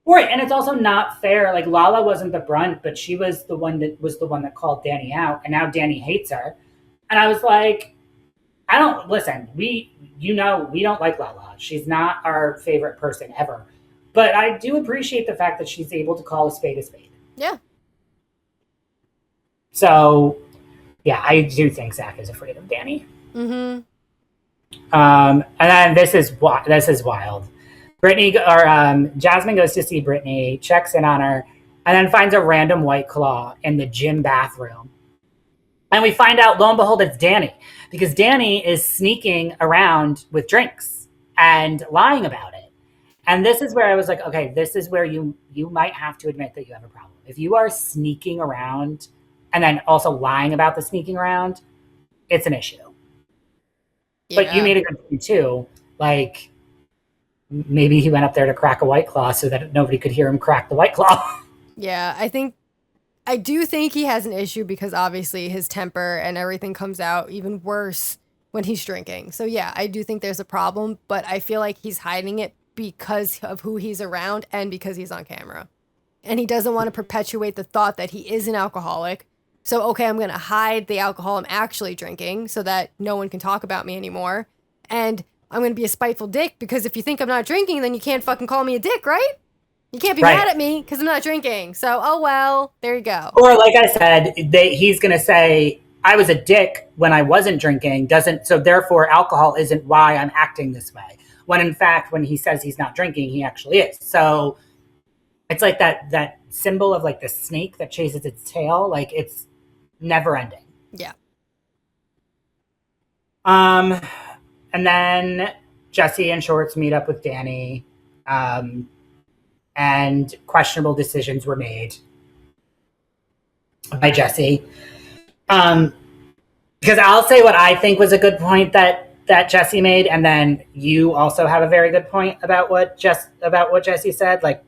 Right, and it's also not fair. Like, Lala wasn't the brunt, but she was the one that called Danny out, and now Danny hates her. And I was like, we don't like Lala. She's not our favorite person ever. But I do appreciate the fact that she's able to call a spade a spade. Yeah. So, yeah, I do think Zack is afraid of Danny. Mm-hmm. And then this is wild. Jasmine goes to see Brittany, checks in on her, and then finds a random White Claw in the gym bathroom. And we find out, lo and behold, it's Danny, because Danny is sneaking around with drinks and lying about it. And this is where I was like, okay, this is where you might have to admit that you have a problem. If you are sneaking around and then also lying about the sneaking around, it's an issue. Yeah. But you made a good point too. Like, maybe he went up there to crack a White Claw so that nobody could hear him crack the White Claw. Yeah, I do think he has an issue because obviously his temper and everything comes out even worse when he's drinking. So yeah, I do think there's a problem, but I feel like he's hiding it because of who he's around and because he's on camera. And he doesn't want to perpetuate the thought that he is an alcoholic. So, okay, I'm going to hide the alcohol I'm actually drinking so that no one can talk about me anymore. And I'm going to be a spiteful dick because if you think I'm not drinking, then you can't fucking call me a dick, right? You can't be mad at me because I'm not drinking. So, oh well, there you go. Or like I said, he's going to say, I was a dick when I wasn't drinking, so therefore alcohol isn't why I'm acting this way. When in fact, when he says he's not drinking, he actually is. So it's like that symbol of like the snake that chases its tail. Like it's never ending. Yeah. And then Jesse and Shorts meet up with Danny. And questionable decisions were made by Jesse. Because I'll say what I think was a good point that Jesse made, and then you also have a very good point about what Jesse said. Like,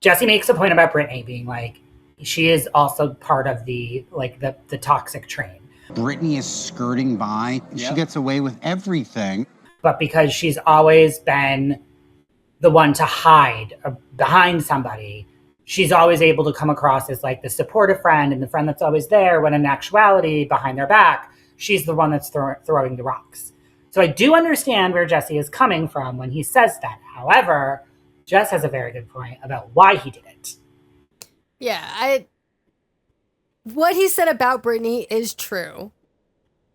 Jesse makes a point about Brittany being like, she is also part of the toxic train. Brittany is skirting by, and she gets away with everything. But because she's always been the one to hide behind somebody, she's always able to come across as like the supportive friend and the friend that's always there, when in actuality, behind their back, she's the one that's throwing the rocks. So I do understand where Jesse is coming from when he says that. However, Jess has a very good point about why he did it. Yeah, what he said about Brittany is true.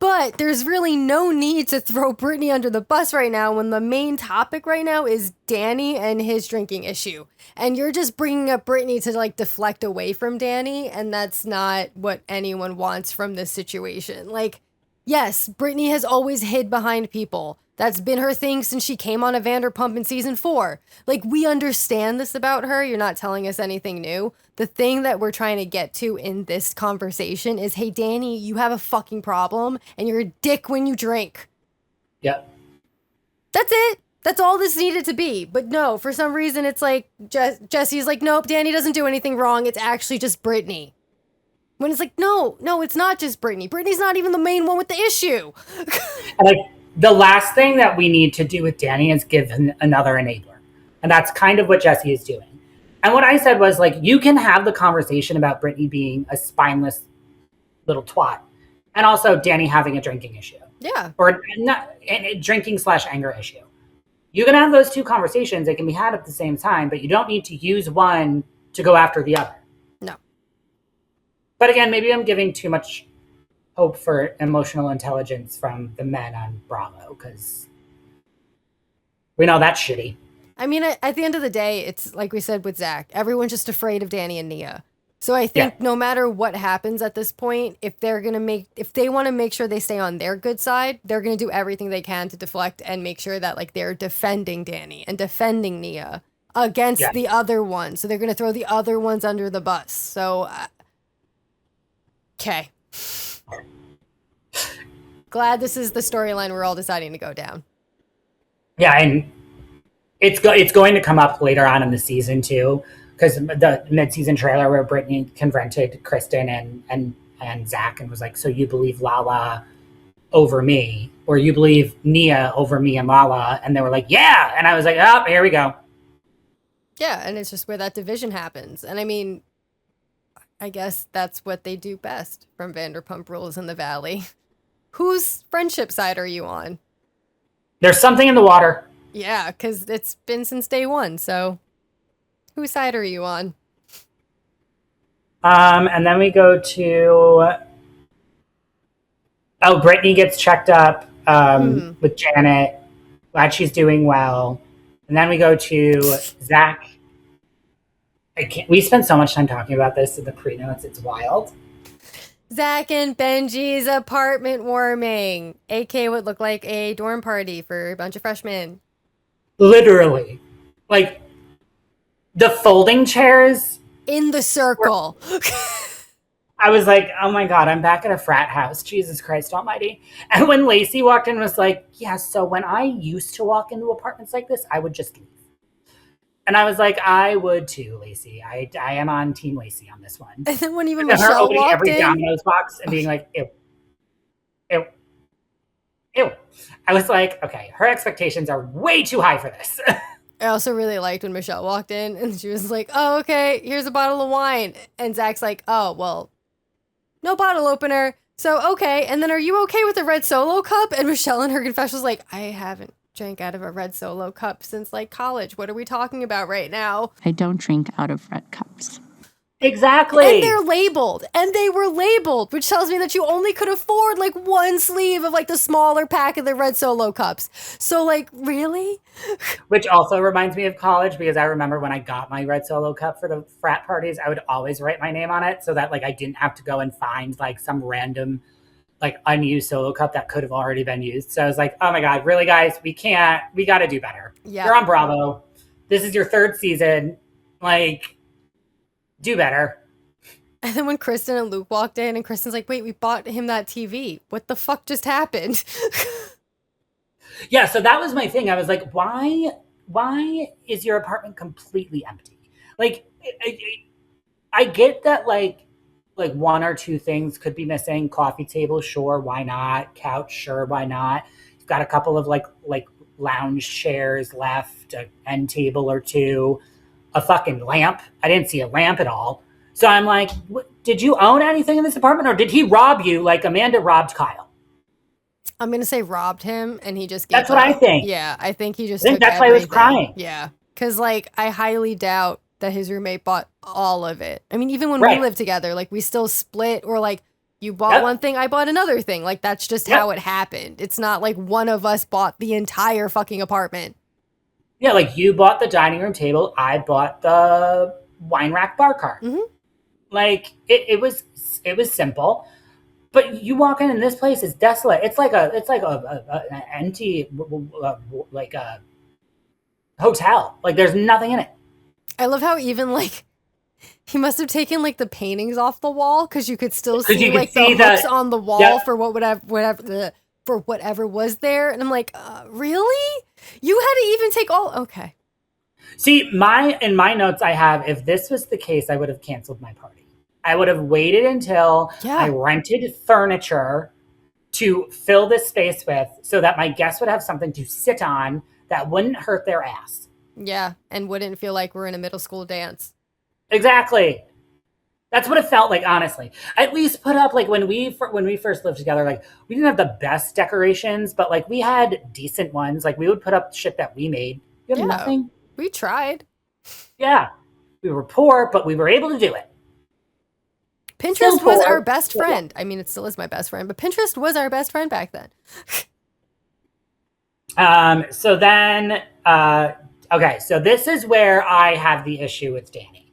But there's really no need to throw Brittany under the bus right now when the main topic right now is Danny and his drinking issue. And you're just bringing up Brittany to like deflect away from Danny, and that's not what anyone wants from this situation. Like, yes, Brittany has always hid behind people. That's been her thing since she came on a Vanderpump in season 4. Like, we understand this about her. You're not telling us anything new. The thing that we're trying to get to in this conversation is, hey, Danny, you have a fucking problem and you're a dick when you drink. Yeah. That's it. That's all this needed to be. But no, for some reason, it's like Jesse's like, nope, Danny doesn't do anything wrong. It's actually just Brittany. When it's like, no, it's not just Brittany. Brittany's not even the main one with the issue. Like, the last thing that we need to do with Danny is give him another enabler. And that's kind of what Jesse is doing. And what I said was, like, you can have the conversation about Brittany being a spineless little twat, and also Danny having a drinking issue. Yeah. Or not a drinking/anger issue. You can have those two conversations. They can be had at the same time, but you don't need to use one to go after the other. No. But again, maybe I'm giving too much hope for emotional intelligence from the men on Bravo, because we know that's shitty. I mean, at the end of the day, it's like we said with Zack, everyone's just afraid of Danny and Nia. So I think no matter what happens at this point, if they want to make sure they stay on their good side, they're going to do everything they can to deflect and make sure that like they're defending Danny and defending Nia against the other one. So they're going to throw the other ones under the bus. So, okay. Glad this is the storyline we're all deciding to go down. Yeah, and it's going to come up later on in the season too, because the mid-season trailer where Brittany confronted Kristen and Zack and was like, so you believe Lala over me, or you believe Nia over me and Lala? And they were like, yeah. And I was like, oh, here we go. Yeah, and it's just where that division happens. And I mean, I guess that's what they do best from Vanderpump Rules in the Valley. Whose friendship side are you on? There's something in the water. Yeah, because it's been since day one, so whose side are you on? And then we go to... Oh, Brittany gets checked up with Janet. Glad she's doing well. And then we go to Zack. We spent so much time talking about this in the pre-notes. It's wild. Zack and Benji's apartment warming, aka what looked like a dorm party for a bunch of freshmen. Literally. Like, the folding chairs in the circle I was like, oh my God, I'm back at a frat house. Jesus Christ almighty. And when Lacey walked in and was like, yeah, so when I used to walk into apartments like this, I would just leave. And I was like, I would too, Lacey. I am on Team Lacey on this one. And then when even and her Michelle opening walked every in, Domino's box and being like, ew, ew, ew. I was like, okay, her expectations are way too high for this. I also really liked when Michelle walked in and she was like, oh, okay, here's a bottle of wine. And Zach's like, oh, well, no bottle opener. So, okay. And then are you okay with the red Solo cup? And Michelle in her confession was like, I haven't drank out of a red Solo cup since like college. What are we talking about right now? I don't drink out of red cups. Exactly. And they're labeled. And they were labeled, which tells me that you only could afford like one sleeve of like the smaller pack of the red Solo cups. So like, really? Which also reminds me of college, because I remember when I got my red Solo cup for the frat parties, I would always write my name on it so that like I didn't have to go and find like some random like unused Solo cup that could have already been used. So I was like, oh my God, really guys, we got to do better. Yeah. You're on Bravo. This is your third season. Like, do better. And then when Kristen and Luke walked in and Kristen's like, wait, we bought him that TV. What the fuck just happened? Yeah, so that was my thing. I was like, why is your apartment completely empty? Like, I get that like one or two things could be missing. Coffee table, sure, why not? Couch, sure, why not? You've got a couple of like lounge chairs left, an end table or two, a fucking lamp. I didn't see a lamp at all. So I'm like, did you own anything in this apartment, or did he rob you like Amanda robbed Kyle? I'm going to say robbed him and he just gave That's what I think. Yeah, I think he just I think took that's why he was everything. crying. Yeah, because like I highly doubt that his roommate bought all of it. I mean, even when Right. we lived together, like we still split, or like you bought one thing, I bought another thing. Like that's just how it happened. It's not like one of us bought the entire fucking apartment. Yeah, like you bought the dining room table, I bought the wine rack bar cart. Mm-hmm. Like it was simple, but you walk in and this place is desolate. It's like an empty like a hotel. Like there's nothing in it. I love how even like he must have taken like the paintings off the wall because you could still see you could like see the hooks the- on the wall for whatever was there, and I'm like, really? You had to even take all? Okay. See, in my notes I have, if this was the case, I would have canceled my party. I would have waited until I rented furniture to fill this space with so that my guests would have something to sit on that wouldn't hurt their ass. Yeah, and wouldn't feel like we're in a middle school dance. Exactly. That's what it felt like, honestly. At least put up, like, when we first lived together, like, we didn't have the best decorations, but, like, we had decent ones. Like, we would put up shit that we made. You have nothing? We tried. Yeah. We were poor, but we were able to do it. Pinterest was our best friend. I mean, it still is my best friend, but Pinterest was our best friend back then. So then, okay, so this is where I have the issue with Danny.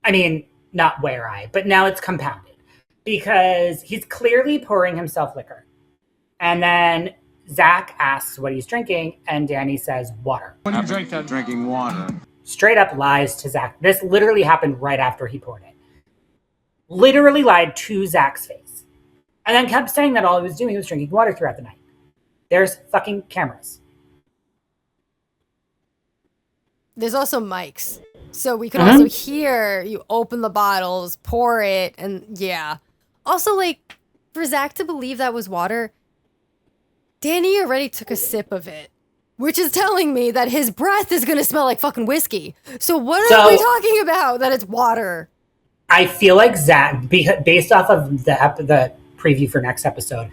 I mean, not but now it's compounded because he's clearly pouring himself liquor. And then Zack asks what he's drinking, and Danny says water. When you drink that, drinking water. Straight up lies to Zack. This literally happened right after he poured it. Literally lied to Zack's face. And then kept saying that all he was doing was drinking water throughout the night. There's fucking cameras. There's also mics. So we could also hear you open the bottles, pour it, and yeah. Also, like, for Zack to believe that was water, Danny already took a sip of it, which is telling me that his breath is going to smell like fucking whiskey. So what are we talking about that it's water? I feel like Zack, based off of the preview for next episode,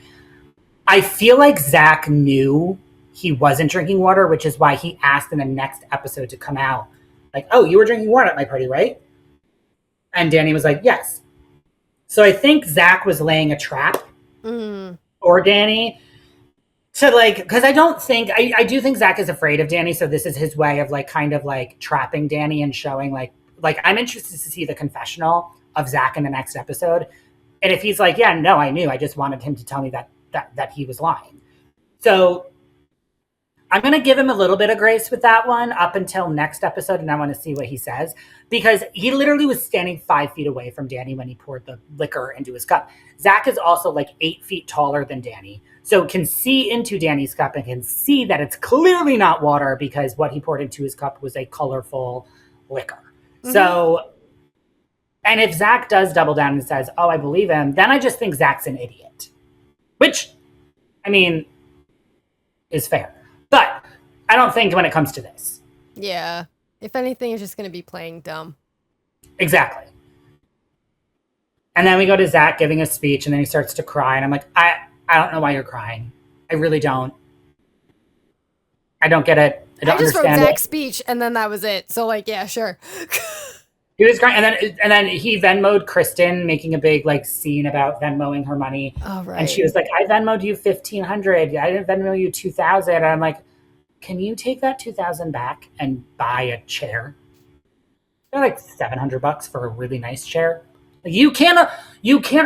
I feel like Zack knew he wasn't drinking water, which is why he asked in the next episode to come out. Like, oh, you were drinking water at my party, right? And Danny was like, yes. So I think Zack was laying a trap for Danny to like, because I do think Zack is afraid of Danny. So this is his way of like, kind of like trapping Danny and showing like I'm interested to see the confessional of Zack in the next episode. And if he's like, yeah, no, I knew, I just wanted him to tell me that he was lying. So I'm going to give him a little bit of grace with that one up until next episode, and I want to see what he says. Because he literally was standing 5 feet away from Danny when he poured the liquor into his cup. Zach is also like 8 feet taller than Danny. So can see into Danny's cup and can see that it's clearly not water because what he poured into his cup was a colorful liquor. Mm-hmm. So, and if Zach does double down and says, oh, I believe him, then I just think Zach's an idiot. Which, I mean, is fair. But I don't think when it comes to this. Yeah. If anything, it's just going to be playing dumb. Exactly. And then we go to Zach giving a speech, and then he starts to cry. And I'm like, I don't know why you're crying. I really don't. I don't get it. I don't just understand wrote Zach's it. speech, and then that was it. So, like, yeah, sure. He was crying, and then he Venmo'd Kristen, making a big like scene about Venmoing her money. Oh, right. And she was like, I Venmo'd you $1,500. I didn't Venmo you $2,000. And I'm like, can you take that $2,000 back and buy a chair? They're like $700 for a really nice chair. Like, you can't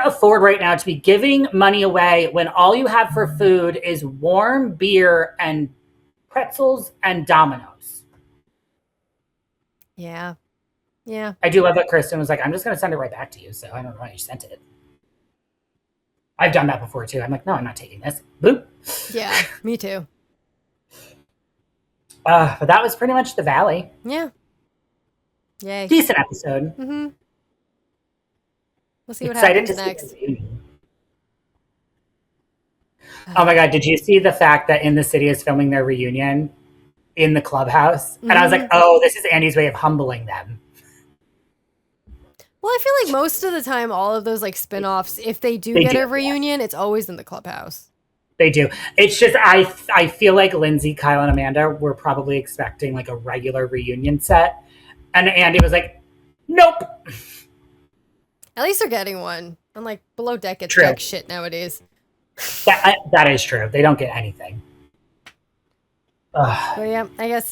afford right now to be giving money away when all you have for food is warm beer and pretzels and Domino's. Yeah. Yeah. I do love that Kristen was like, I'm just going to send it right back to you. So I don't know why you sent it. I've done that before too. I'm like, no, I'm not taking this. Boop. Yeah, me too. But that was pretty much the Valley. Yeah. Yay. Decent episode. Mm-hmm. We'll see what Excited happens to next. See oh my God, did you see the fact that In the City is filming their reunion in the clubhouse? And I was like, oh, this is Andy's way of humbling them. Well, I feel like most of the time, all of those like spin-offs, if they get a reunion, it's always in the clubhouse. They do. It's just, I feel like Lindsay, Kyle, and Amanda were probably expecting like a regular reunion set. And Andy was like, nope. At least they're getting one. Unlike Below Deck gets True. like shit nowadays. That is true. They don't get anything. Ugh. So yeah, I guess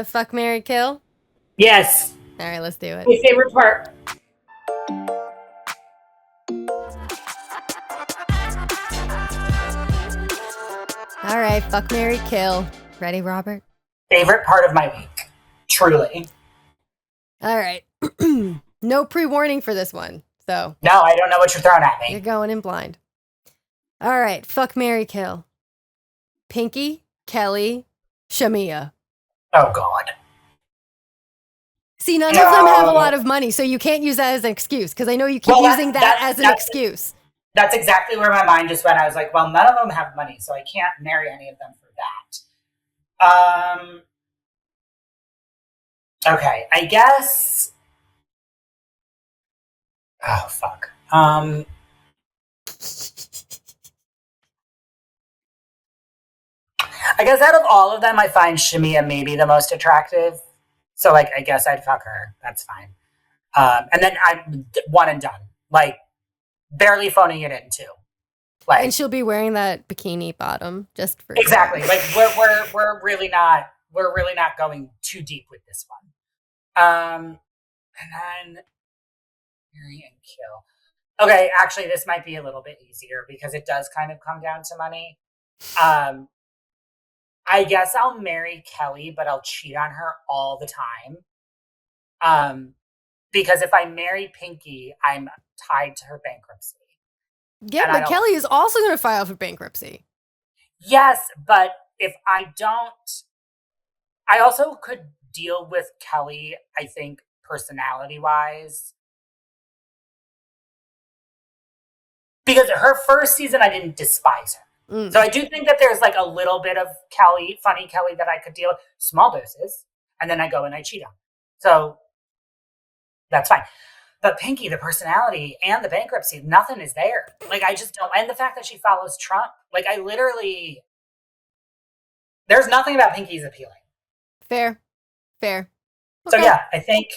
fuck, marry, kill? Yes. All right, let's do it. My favorite part. All right, fuck, marry, kill. Ready, Robert? Favorite part of my week. Truly. All right. No pre-warning for this one. So no, I don't know what you're throwing at me. You're going in blind. All right, fuck, marry, kill. Pinky, Kelly, Shamia. Oh God. See, none of them have a lot of money, so you can't use that as an excuse, because I know you keep using that as an excuse. That's exactly where my mind just went. I was like, well, none of them have money, so I can't marry any of them for that. Okay, I guess. Oh, fuck. I guess out of all of them, I find Shamia maybe the most attractive. So, like, I guess I'd fuck her. That's fine. And then I'm one and done. Like, barely phoning it in, too. Like, and she'll be wearing that bikini bottom just for exactly. Like, we're really not going too deep with this one. And then marry and kill. Okay, actually, this might be a little bit easier because it does kind of come down to money. I guess I'll marry Kelly, but I'll cheat on her all the time. Because if I marry Pinky, I'm tied to her bankruptcy. Yeah, but Kelly is also going to file for bankruptcy. Yes, but if I don't, I also could deal with Kelly, I think, personality-wise. Because her first season, I didn't despise her. So I do think that there's like a little bit of Kelly, funny Kelly, that I could deal with. Small doses. And then I go and I cheat on her. So that's fine. But Pinky, the personality and the bankruptcy, nothing is there. Like, I just don't. And the fact that she follows Trump. Like, I literally. There's nothing about Pinky's appealing. Fair. Okay. So yeah, I think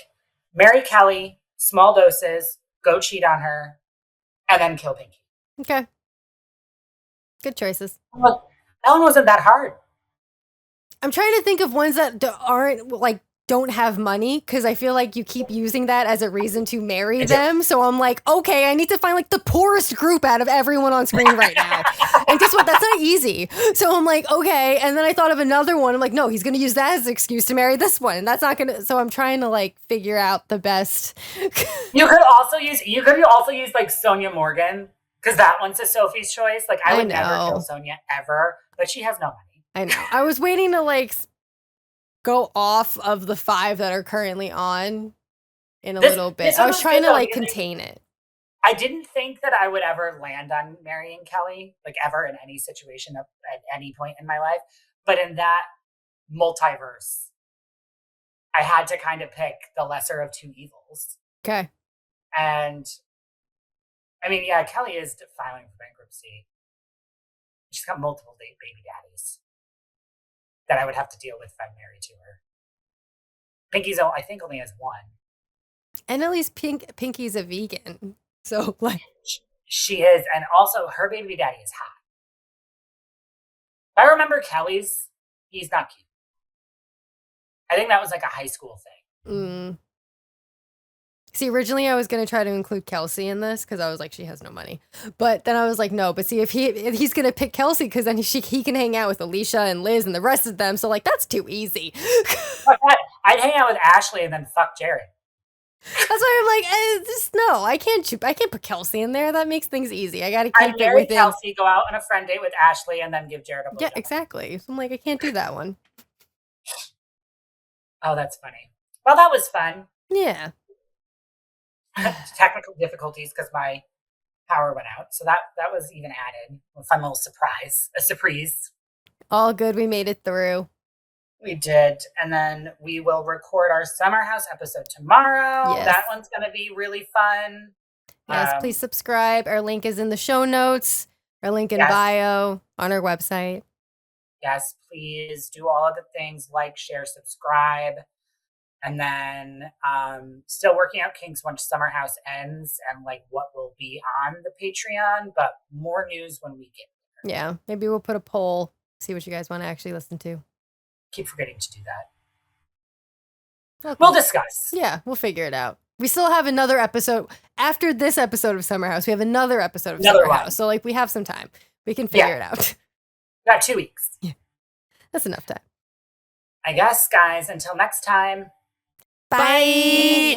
marry Kelly, small doses, go cheat on her, and then kill Pinky. Okay. Good choices. Well, that one wasn't that hard. I'm trying to think of ones that aren't like don't have money because I feel like you keep using that as a reason to marry them. So I'm like, okay, I need to find like the poorest group out of everyone on screen right now. And guess what? That's not easy. So I'm like, okay. And then I thought of another one. I'm like, no, he's going to use that as an excuse to marry this one. And that's not going to. So I'm trying to like figure out the best. You could also use like Sonia Morgan because that one's a Sophie's choice. Like I would never kill Sonia ever, but she has no money. I know. I was waiting to like go off of the 5 that are currently on in a little bit. I was trying to like contain it. I didn't think that I would ever land on marrying Kelly, like ever in any situation at any point in my life. But in that multiverse, I had to kind of pick the lesser of two evils. Okay. And I mean, yeah, Kelly is filing for bankruptcy. She's got multiple baby daddies that I would have to deal with if I'm married to her. Pinky's, I think, only has one. And at least Pinky's a vegan. So, like. She is. And also, her baby daddy is hot. I remember Kelly's, he's not cute. I think that was like a high school thing. See, originally I was going to try to include Kelsey in this because I was like, she has no money. But then I was like, no, but see, if he's going to pick Kelsey because then he can hang out with Alicia and Liz and the rest of them. So, like, that's too easy. I'd hang out with Ashley and then fuck Jared. That's why I'm like, just no, I can't put Kelsey in there. That makes things easy. I got to keep it within. Kelsey, go out on a friend date with Ashley and then give Jared a blowjob. Yeah, exactly. So I'm like, I can't do that one. Oh, that's funny. Well, that was fun. Yeah. Technical difficulties because my power went out. So that was even added. A fun little surprise. A surprise. All good. We made it through. We did. And then we will record our Summer House episode tomorrow. Yes. That one's going to be really fun. Yes, please subscribe. Our link is in the show notes. Our link in bio on our website. Yes, please do all of the things. Like, share, subscribe. And then still working out kinks once Summer House ends and like what will be on the Patreon, but more news when we get there. Yeah, maybe we'll put a poll, see what you guys want to actually listen to. Keep forgetting to do that. Okay. We'll discuss. Yeah, we'll figure it out. We still have another episode. After this episode of Summer House, we have another episode of Summer House. So like we have some time. We can figure it out. Got 2 weeks. Yeah, that's enough time. I guess, guys, until next time. Bye.